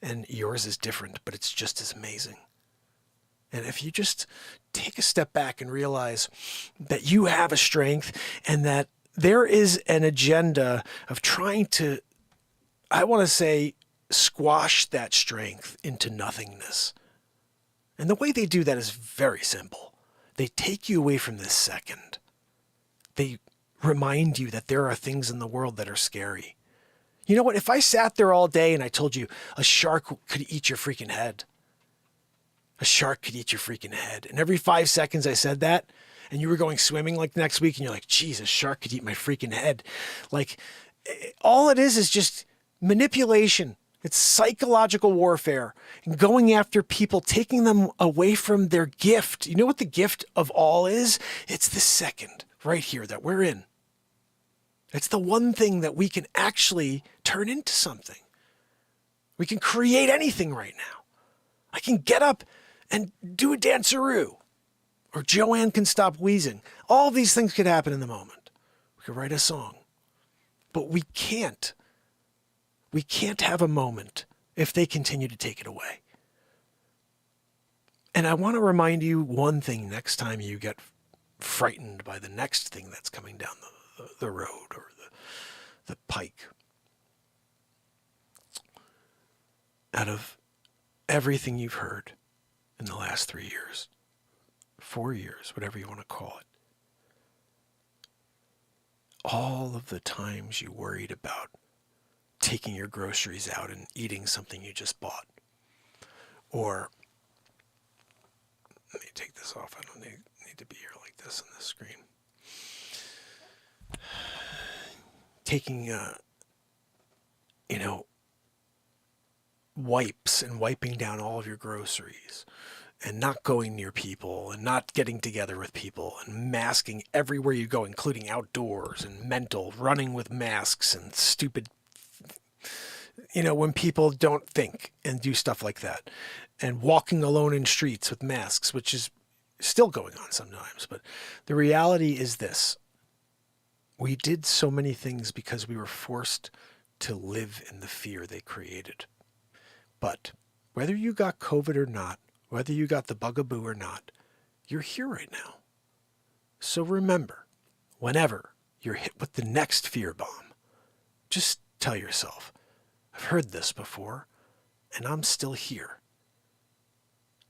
And yours is different, but it's just as amazing. And if you just take a step back and realize that you have a strength and that there is an agenda of trying to, I want to say, squash that strength into nothingness. And the way they do that is very simple. They take you away from this second. They remind you that there are things in the world that are scary. You know what? If I sat there all day and I told you a shark could eat your freaking head. A shark could eat your freaking head. And every 5 seconds I said that, and you were going swimming like next week and you're like, geez, a shark could eat my freaking head. Like, all it is just manipulation. It's psychological warfare and going after people, taking them away from their gift. You know what the gift of all is? It's the second right here that we're in. It's the one thing that we can actually turn into something. We can create anything right now. I can get up and do a danceroo, or Joanne can stop wheezing. All these things could happen in the moment. We could write a song, but we can't. We can't have a moment if they continue to take it away. And I want to remind you one thing next time you get frightened by the next thing that's coming down the road or the pike. Out of everything you've heard in the last 3 years, 4 years, whatever you want to call it, all of the times you worried about taking your groceries out and eating something you just bought. Or, let me take this off. I don't need to be here like this on the screen. Taking, wipes and wiping down all of your groceries and not going near people and not getting together with people and masking everywhere you go, including outdoors, and mental running with masks and stupid, when people don't think and do stuff like that, and walking alone in streets with masks, which is still going on sometimes. But the reality is this: we did so many things because we were forced to live in the fear they created. But whether you got COVID or not, whether you got the bugaboo or not, you're here right now. So remember, whenever you're hit with the next fear bomb, just tell yourself, I've heard this before, and I'm still here.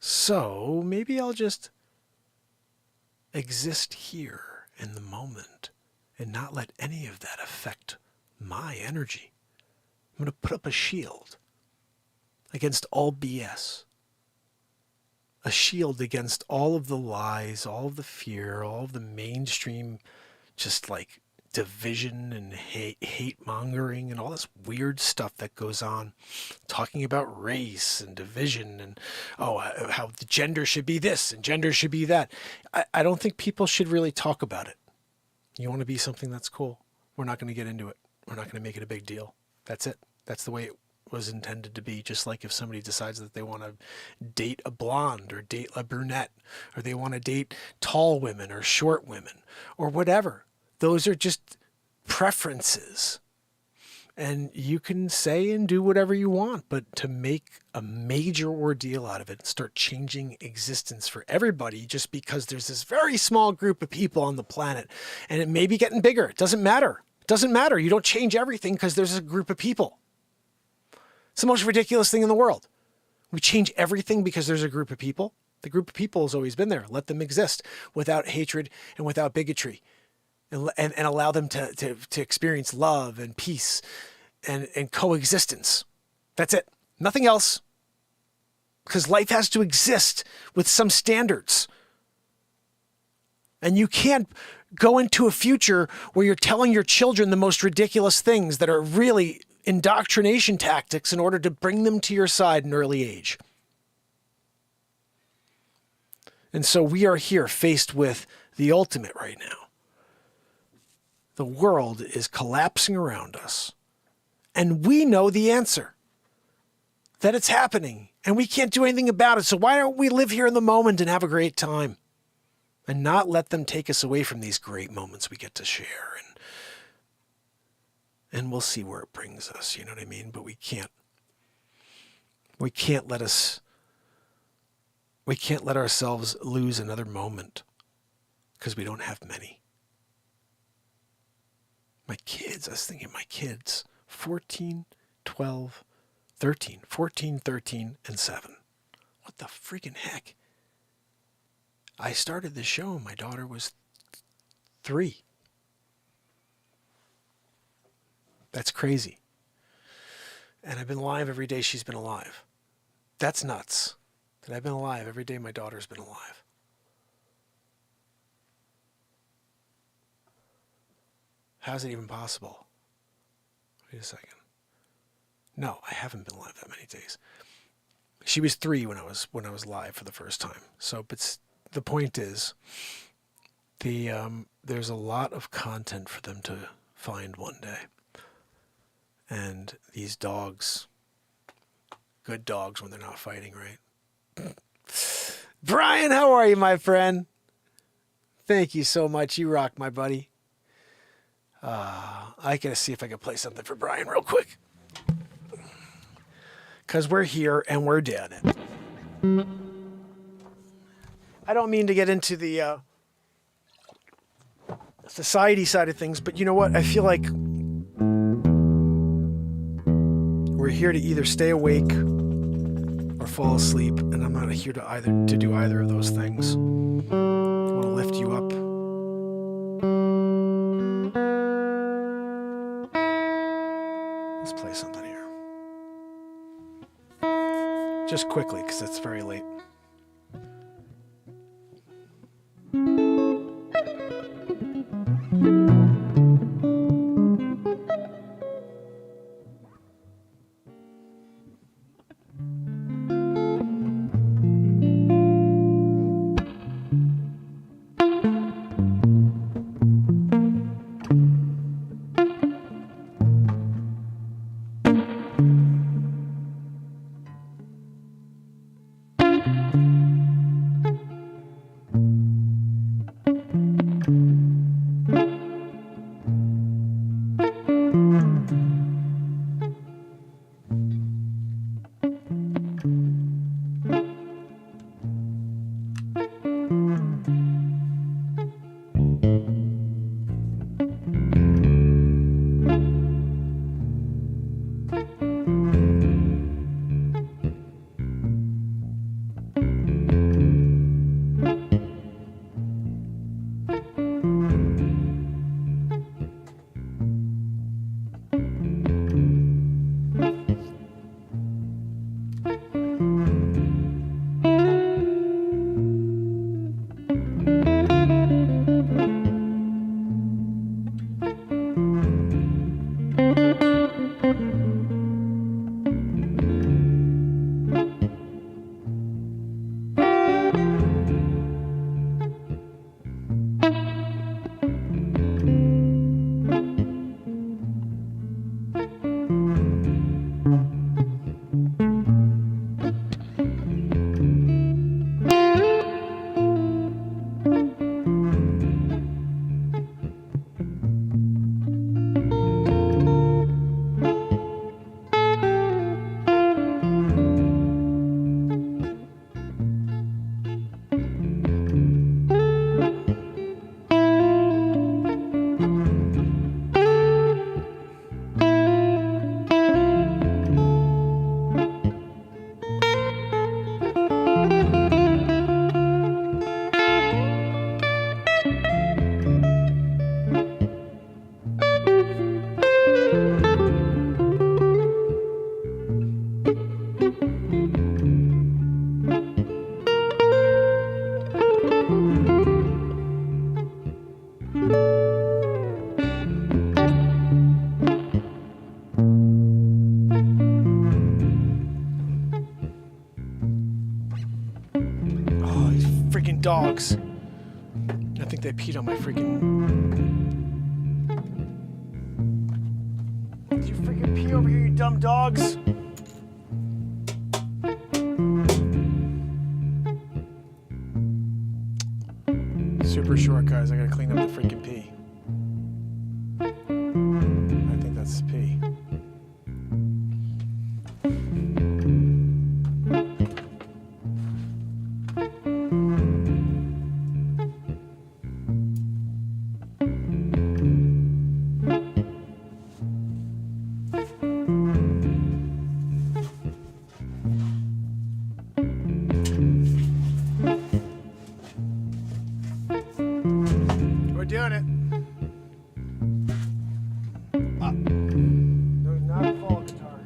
So maybe I'll just exist here in the moment and not let any of that affect my energy. I'm going to put up a shield against all BS. A shield against all of the lies, all of the fear, all of the mainstream just like division and hate mongering and all this weird stuff that goes on, talking about race and division and how the gender should be this and gender should be that. I don't think people should really talk about it. You want to be something that's cool, we're not going to get into it. We're not going to make it a big deal. That's it. That's the way it was intended to be. Just like if somebody decides that they want to date a blonde or date a brunette, or they want to date tall women or short women or whatever. Those are just preferences. And you can say and do whatever you want, but to make a major ordeal out of it and start changing existence for everybody just because there's this very small group of people on the planet and it may be getting bigger. It doesn't matter. It doesn't matter. You don't change everything because there's a group of people. It's the most ridiculous thing in the world. We change everything because there's a group of people. The group of people has always been there. Let them exist without hatred and without bigotry. And allow them to experience love and peace and coexistence. That's it. Nothing else. Because life has to exist with some standards. And you can't go into a future where you're telling your children the most ridiculous things that are really indoctrination tactics in order to bring them to your side in early age. And so we are here faced with the ultimate right now. The world is collapsing around us. And we know the answer. That it's happening. And we can't do anything about it. So why don't we live here in the moment and have a great time? And not let them take us away from these great moments we get to share. And we'll see where it brings us. You know what I mean? But we can't let ourselves lose another moment. Because we don't have many. My kids, I was thinking my kids, 14, 12, 13, 14, 13, and 7. What the freaking heck? I started this show and my daughter was 3. That's crazy. And I've been alive every day she's been alive. That's nuts. That I've been alive every day my daughter's been alive. How's it even possible? Wait a second. No, I haven't been alive that many days. She was 3 when I was live for the first time. So, but the point is, there's a lot of content for them to find one day. And these dogs, good dogs when they're not fighting, right? Brian, how are you, my friend? Thank you so much. You rock, my buddy. I gotta see if I can play something for Brian real quick. Because we're here and we're doing it. I don't mean to get into the society side of things, but you know what? I feel like we're here to either stay awake or fall asleep, and I'm not here to do either of those things. I want to lift you up. Let's play something here. Just quickly, because it's very late. dogs. I think they peed on my freaking... Did you freaking pee over here, you dumb dogs? Super short, guys. I gotta clean up the freaking pee. I think that's pee. Doing it. No, not a fall guitar.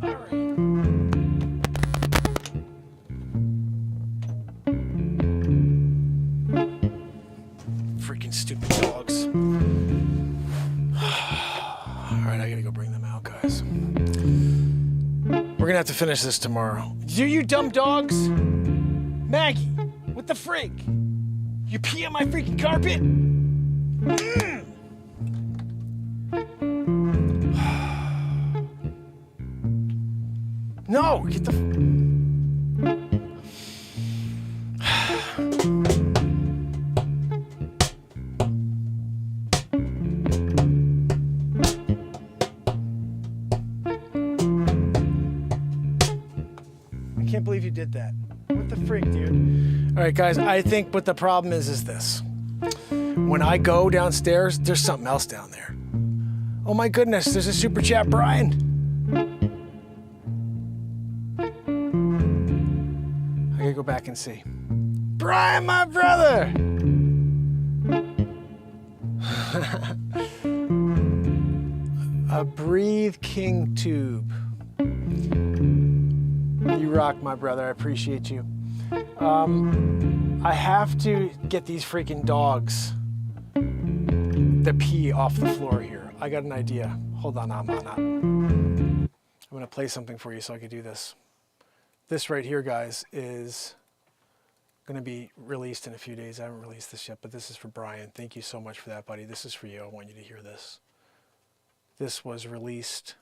All right. Freaking stupid dogs. All right, I gotta go bring them out, guys. We're gonna have to finish this tomorrow. You dumb dogs! Maggie, what the frig? You pee on my freaking carpet? No, get the... I can't believe you did that. What the freak, dude? All right, guys, I think what the problem is this. When I go downstairs, there's something else down there. Oh my goodness, there's a super chat, Brian. I gotta go back and see. Brian, my brother! A Breathe King tube. You rock, my brother. I appreciate you. I have to get these freaking dogs the pee off the floor here. I got an idea. Hold on, I'm going to play something for you so I can do this. This right here, guys, is going to be released in a few days. I haven't released this yet, but this is for Brian. Thank you so much for that, buddy. This is for you. I want you to hear this. This was released.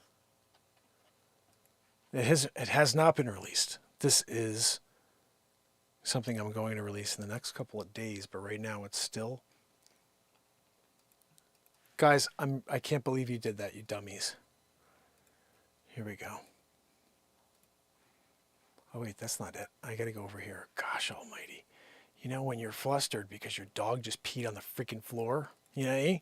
It has not been released. This is something I'm going to release in the next couple of days, but right now it's still... Guys, I can't believe you did that, you dummies. Here we go. Oh wait, that's not it. I gotta go over here. Gosh almighty. You know when you're flustered because your dog just peed on the freaking floor? You know what I mean?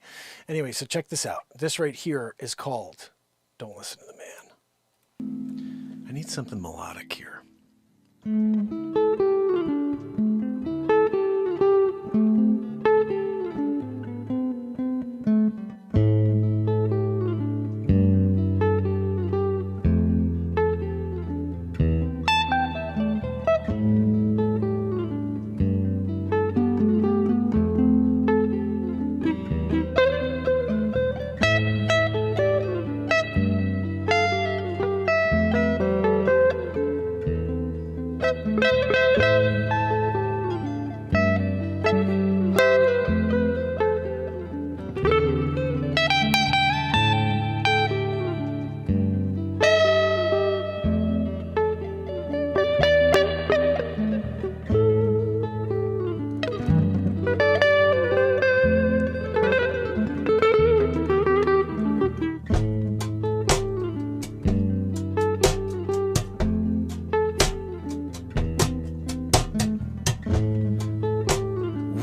Anyway, so check this out. This right here is called Don't Listen to the Man. I need something melodic here.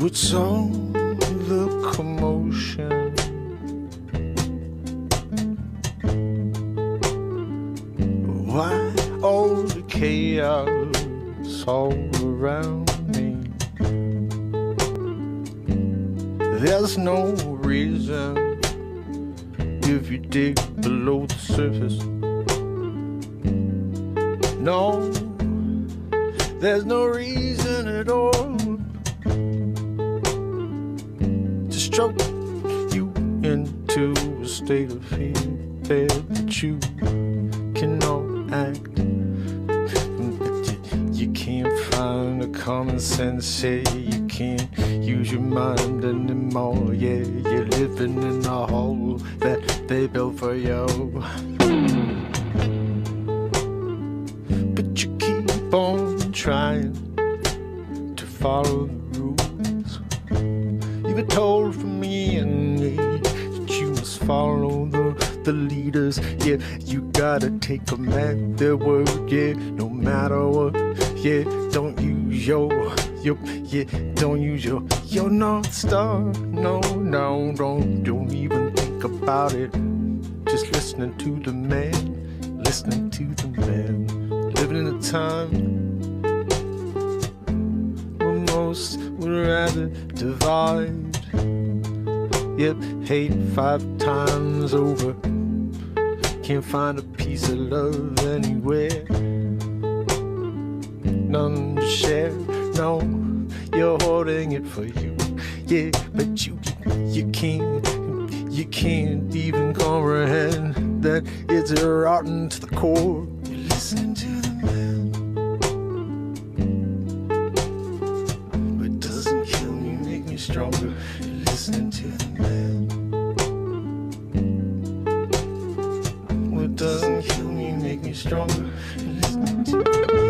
What's all the commotion? Why all the chaos all around me? There's no reason if you dig below the surface. No, there's no reason at all to stroke you into a state of fear that you cannot act. You can't find a common sense, yeah, you can't use your mind anymore, yeah, you're living in a hole that they built for you. But you keep on trying to follow the rules. You were told from me and me that you must follow the leaders, yeah, you gotta take them at their word, yeah, no matter what, yeah, don't use your North Star, no, don't even think about it, just listening to the man, living in a time where most would rather divide, yep, hate 5 times over, can't find a piece of love anywhere, none to share, no, you're hoarding it for you, yeah, but you can't even comprehend that it's rotten to the core. You're listening to the man. What doesn't kill me make me stronger. You're listening to the man. What doesn't kill me make me stronger. You're listening to the man.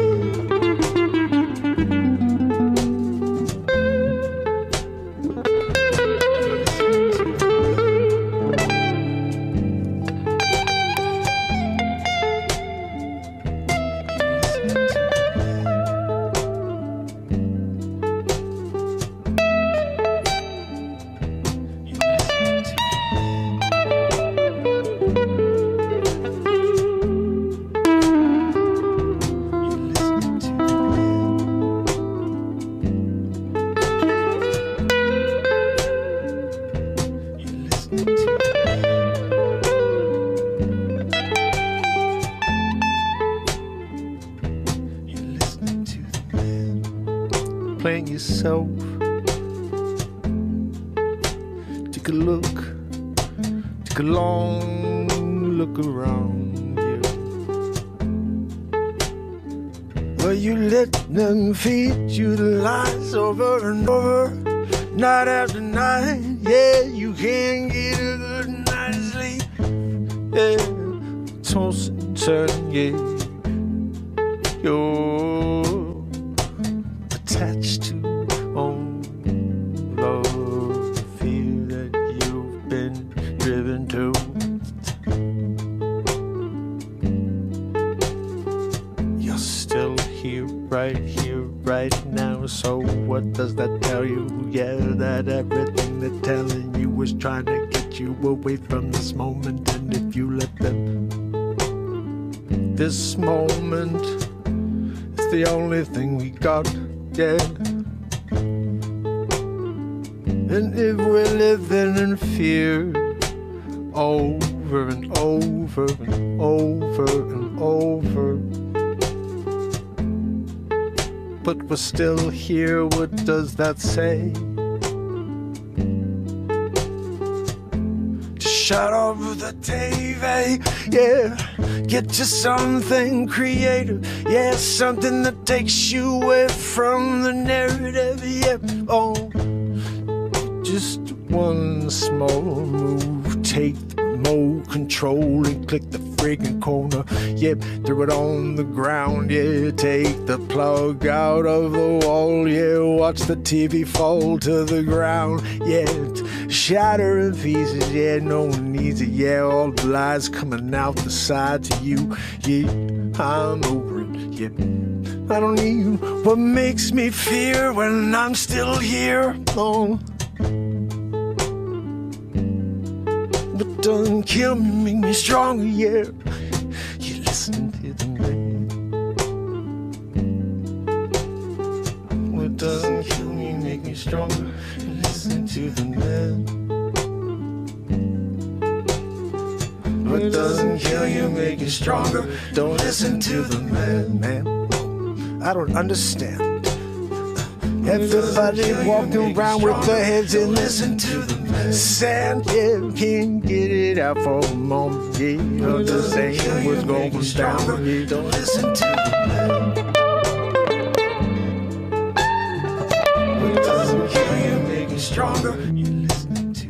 Playing yourself. Take a look, take a long look around you. Well, you let them feed you the lies over and over, night after night. Yeah, you can't get a good night's sleep. Yeah, toss and turn, yeah. You're attached to all of the fear that you've been driven to. You're still here, right now. So what does that tell you? Yeah, that everything they're telling you is trying to get you away from this moment. And if you let them, this moment is the only thing we got. Yeah. And if we're living in fear over and over and over and over, but we're still here, what does that say? Just shut off the TV, yeah. Get you something creative, yeah, something that takes you away from the narrative, yeah. Oh, just one small move, take the remote control and click the friggin' corner, yep, throw it on the ground, yeah, take the plug out of the wall, yeah, watch the TV fall to the ground, yeah, shatter in pieces, yeah, no one needs it, yeah, all the lies coming out the sides of you, yeah, I'm over it, yeah, I don't need what makes me fear when I'm still here, oh. What doesn't kill me make me stronger, yeah. You listen to the man. What doesn't kill me make me stronger. You listen to the man. What doesn't kill you make you stronger. Don't listen to the man. I don't understand. Everybody walking around with their heads in. Listen to the man. sand, yeah, can't get it out for a moment, yeah. Understand what's going down, yeah. Don't listen to what doesn't kill you, make you stronger. You listen to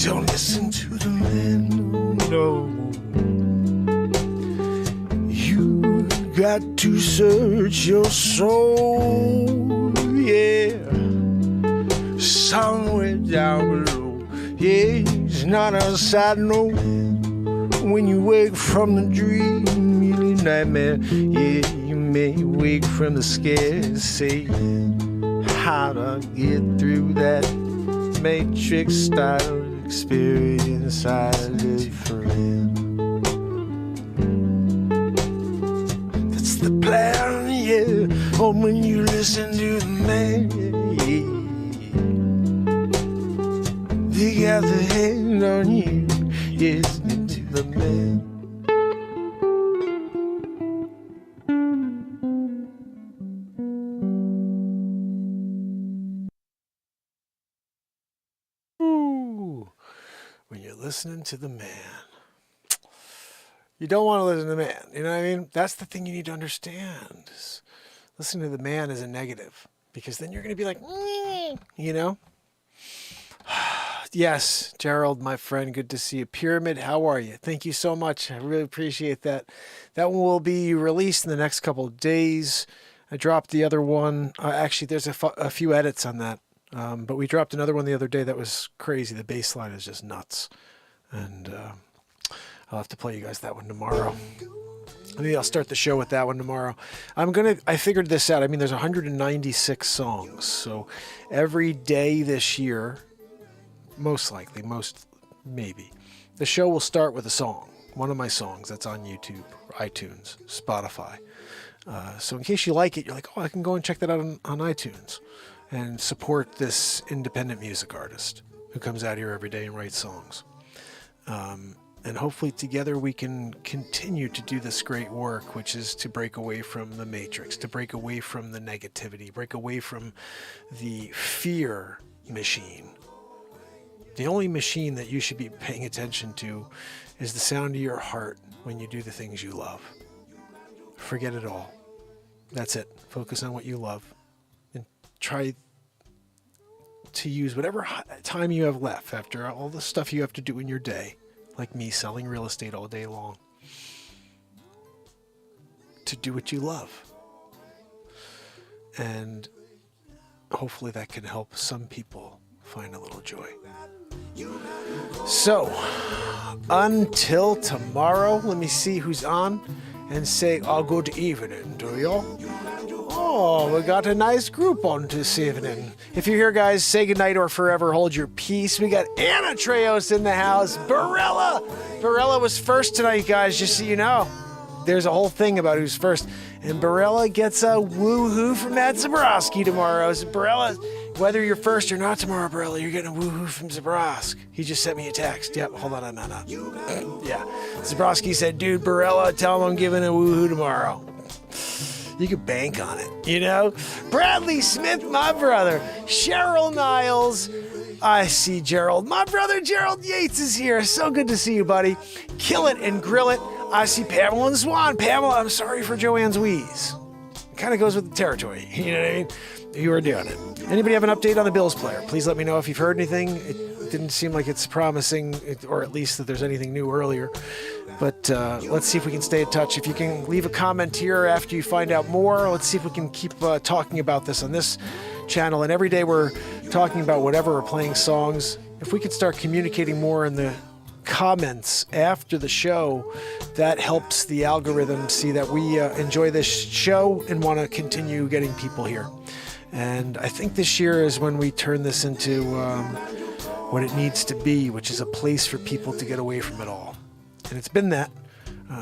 don't listen to the man, no. You got to search your soul, yeah. Somewhere down below, yeah. It's not a side note. When you wake from the dream, you nightmare, yeah. You may wake from the scare, say how to get through that matrix style experience I live for. That's the plan, yeah. Oh, when you listen to the man, yeah. They got the hand on you, yeah. Listen to the man. When you're listening to the man, you don't want to listen to the man. You know what I mean? That's the thing you need to understand. Is listening to the man is a negative, because then you're going to be like, you know? Yes, Gerald, my friend, good to see you. Pyramid, how are you? Thank you so much. I really appreciate that. That one will be released in the next couple of days. I dropped the other one. Actually, there's a few edits on that. But we dropped another one the other day that was crazy. The bass line is just nuts. And I'll have to play you guys that one tomorrow. Maybe I'll start the show with that one tomorrow. I figured this out. I mean, there's 196 songs. So every day this year, most likely, maybe, the show will start with a song. One of my songs that's on YouTube, iTunes, Spotify. So in case you like it, you're like, oh, I can go and check that out on iTunes. And support this independent music artist who comes out here every day and writes songs. And hopefully together we can continue to do this great work, which is to break away from the matrix, to break away from the negativity, break away from the fear machine. The only machine that you should be paying attention to is the sound of your heart when you do the things you love. Forget it all. That's it. Focus on what you love. Try to use whatever time you have left after all the stuff you have to do in your day, like me selling real estate all day long, to do what you love. And hopefully that can help some people find a little joy. So, until tomorrow, let me see who's on and say, oh, good evening to you. Oh, we got a nice group on this evening. If you're here, guys, say goodnight or forever hold your peace. We got Anna Treos in the house. Barella was first tonight, guys, just so you know. There's a whole thing about who's first. And Barella gets a woohoo from Matt Zabrowski tomorrow. So Barella, whether you're first or not tomorrow, Barella, you're getting a woohoo from Zabrowski. He just sent me a text. Yep, hold on, no. Yeah. Zabrowski said, dude, Barella, tell him I'm giving a woohoo tomorrow. You could bank on it, you know? Bradley Smith, my brother. Cheryl Niles. I see Gerald. My brother Gerald Yates is here. So good to see you, buddy. Kill it and grill it. I see Pamela and Swan. Pamela, I'm sorry for Joanne's wheeze. It kind of goes with the territory. You know what I mean? You are doing it. Anybody have an update on the Bills player? Please let me know if you've heard anything. It didn't seem like it's promising, or at least that there's anything new earlier. But let's see if we can stay in touch. If you can leave a comment here after you find out more, let's see if we can keep talking about this on this channel. And every day we're talking about whatever, we're playing songs. If we could start communicating more in the comments after the show, that helps the algorithm see that we enjoy this show and want to continue getting people here. And I think this year is when we turn this into what it needs to be, which is a place for people to get away from it all. And it's been that.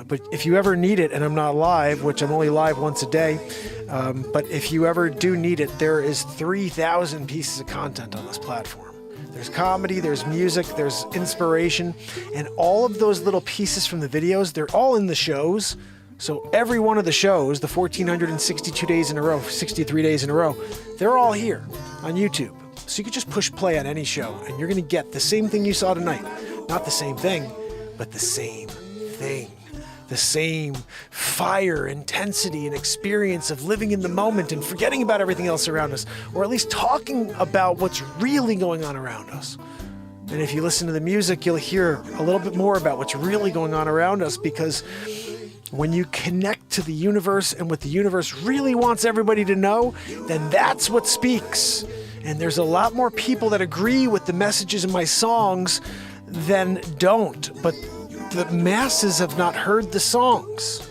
But if you ever need it, and I'm not live, which I'm only live once a day, but if you ever do need it, there is 3,000 pieces of content on this platform. There's comedy, there's music, there's inspiration, and all of those little pieces from the videos, they're all in the shows. So every one of the shows, the 1,462 days in a row, 63 days in a row, they're all here on YouTube. So you can just push play on any show, and you're going to get the same thing you saw tonight. Not the same thing, but the same thing. The same fire, intensity, and experience of living in the moment and forgetting about everything else around us, or at least talking about what's really going on around us. And if you listen to the music, you'll hear a little bit more about what's really going on around us, because when you connect to the universe and what the universe really wants everybody to know, then that's what speaks. And there's a lot more people that agree with the messages in my songs than don't, but the masses have not heard the songs.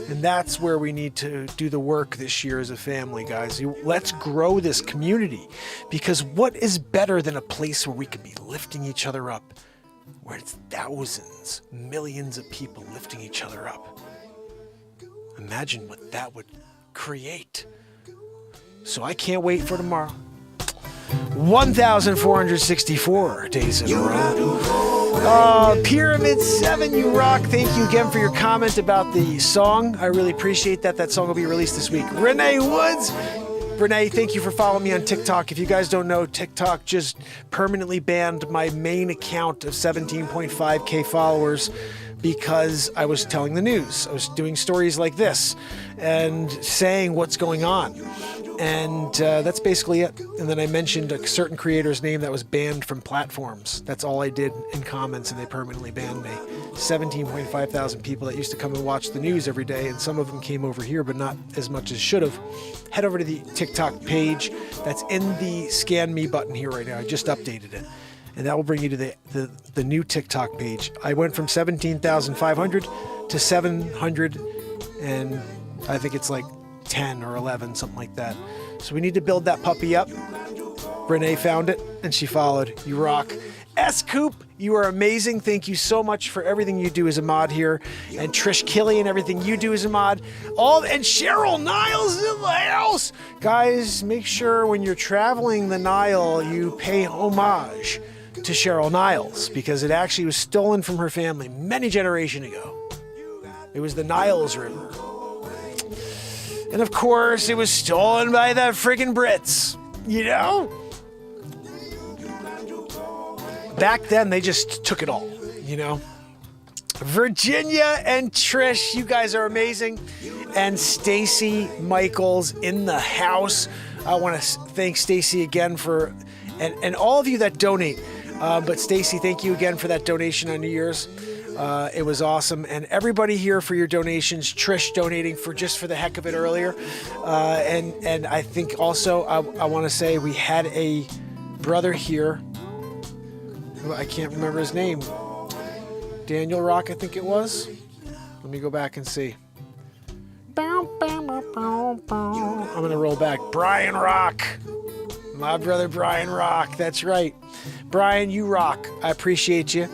And that's where we need to do the work this year as a family, guys. Let's grow this community, because what is better than a place where we can be lifting each other up, where it's thousands, millions of people lifting each other up? Imagine what that would create. So I can't wait for tomorrow. 1,464 days in a row. Pyramid 7, you rock. Thank you again for your comment about the song. I really appreciate that. That song will be released this week. Renee Woods. Renee, thank you for following me on TikTok. If you guys don't know, TikTok just permanently banned my main account of 17.5K followers because I was telling the news. I was doing stories like this and saying what's going on. And that's basically it. And then I mentioned a certain creator's name that was banned from platforms. That's all I did in comments, and they permanently banned me. 17.5 thousand people that used to come and watch the news every day, and some of them came over here, but not as much as should have. Head over to the TikTok page. That's in the Scan Me button here right now. I just updated it. And that will bring you to the new TikTok page. I went from 17,500 to 700, and I think it's like 10 or 11, something like that. So we need to build that puppy up. Renee found it, and she followed. You rock. S-Coop, you are amazing. Thank you so much for everything you do as a mod here. And Trish Killy and everything you do as a mod. And Cheryl Niles is in the house. Guys, make sure when you're traveling the Nile, you pay homage to Cheryl Niles, because it actually was stolen from her family many generations ago. It was the Niles River. And of course, it was stolen by the friggin' Brits, you know? Back then, they just took it all, you know? Virginia and Trish, you guys are amazing. And Stacy Michaels in the house. I want to thank Stacy again for, and all of you that donate. But Stacy, thank you again for that donation on New Year's. It was awesome. And everybody here for your donations. Trish donating for the heck of it earlier. And I think also I want to say we had a brother here. I can't remember his name. Daniel Rock, I think it was. Let me go back and see. I'm going to roll back. Brian Rock. My brother Brian Rock. That's right. Brian, you rock. I appreciate you.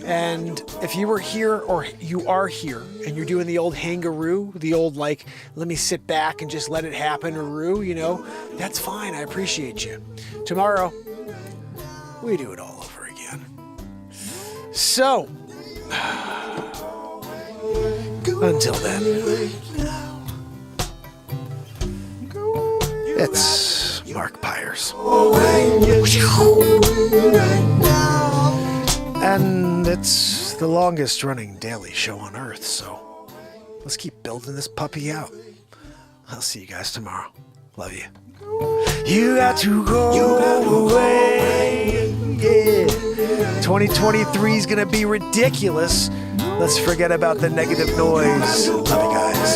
And if you were here, or you are here, and you're doing the old hangaroo, the old like, let me sit back and just let it happen-aroo, you know, that's fine. I appreciate you. Tomorrow, we do it all over again. So, until then, it's Mark Pires. And it's the longest running daily show on Earth, so let's keep building this puppy out. I'll see you guys tomorrow. Love you. You got to go away. Yeah. 2023 is going to be ridiculous. Let's forget about the negative noise. Love you.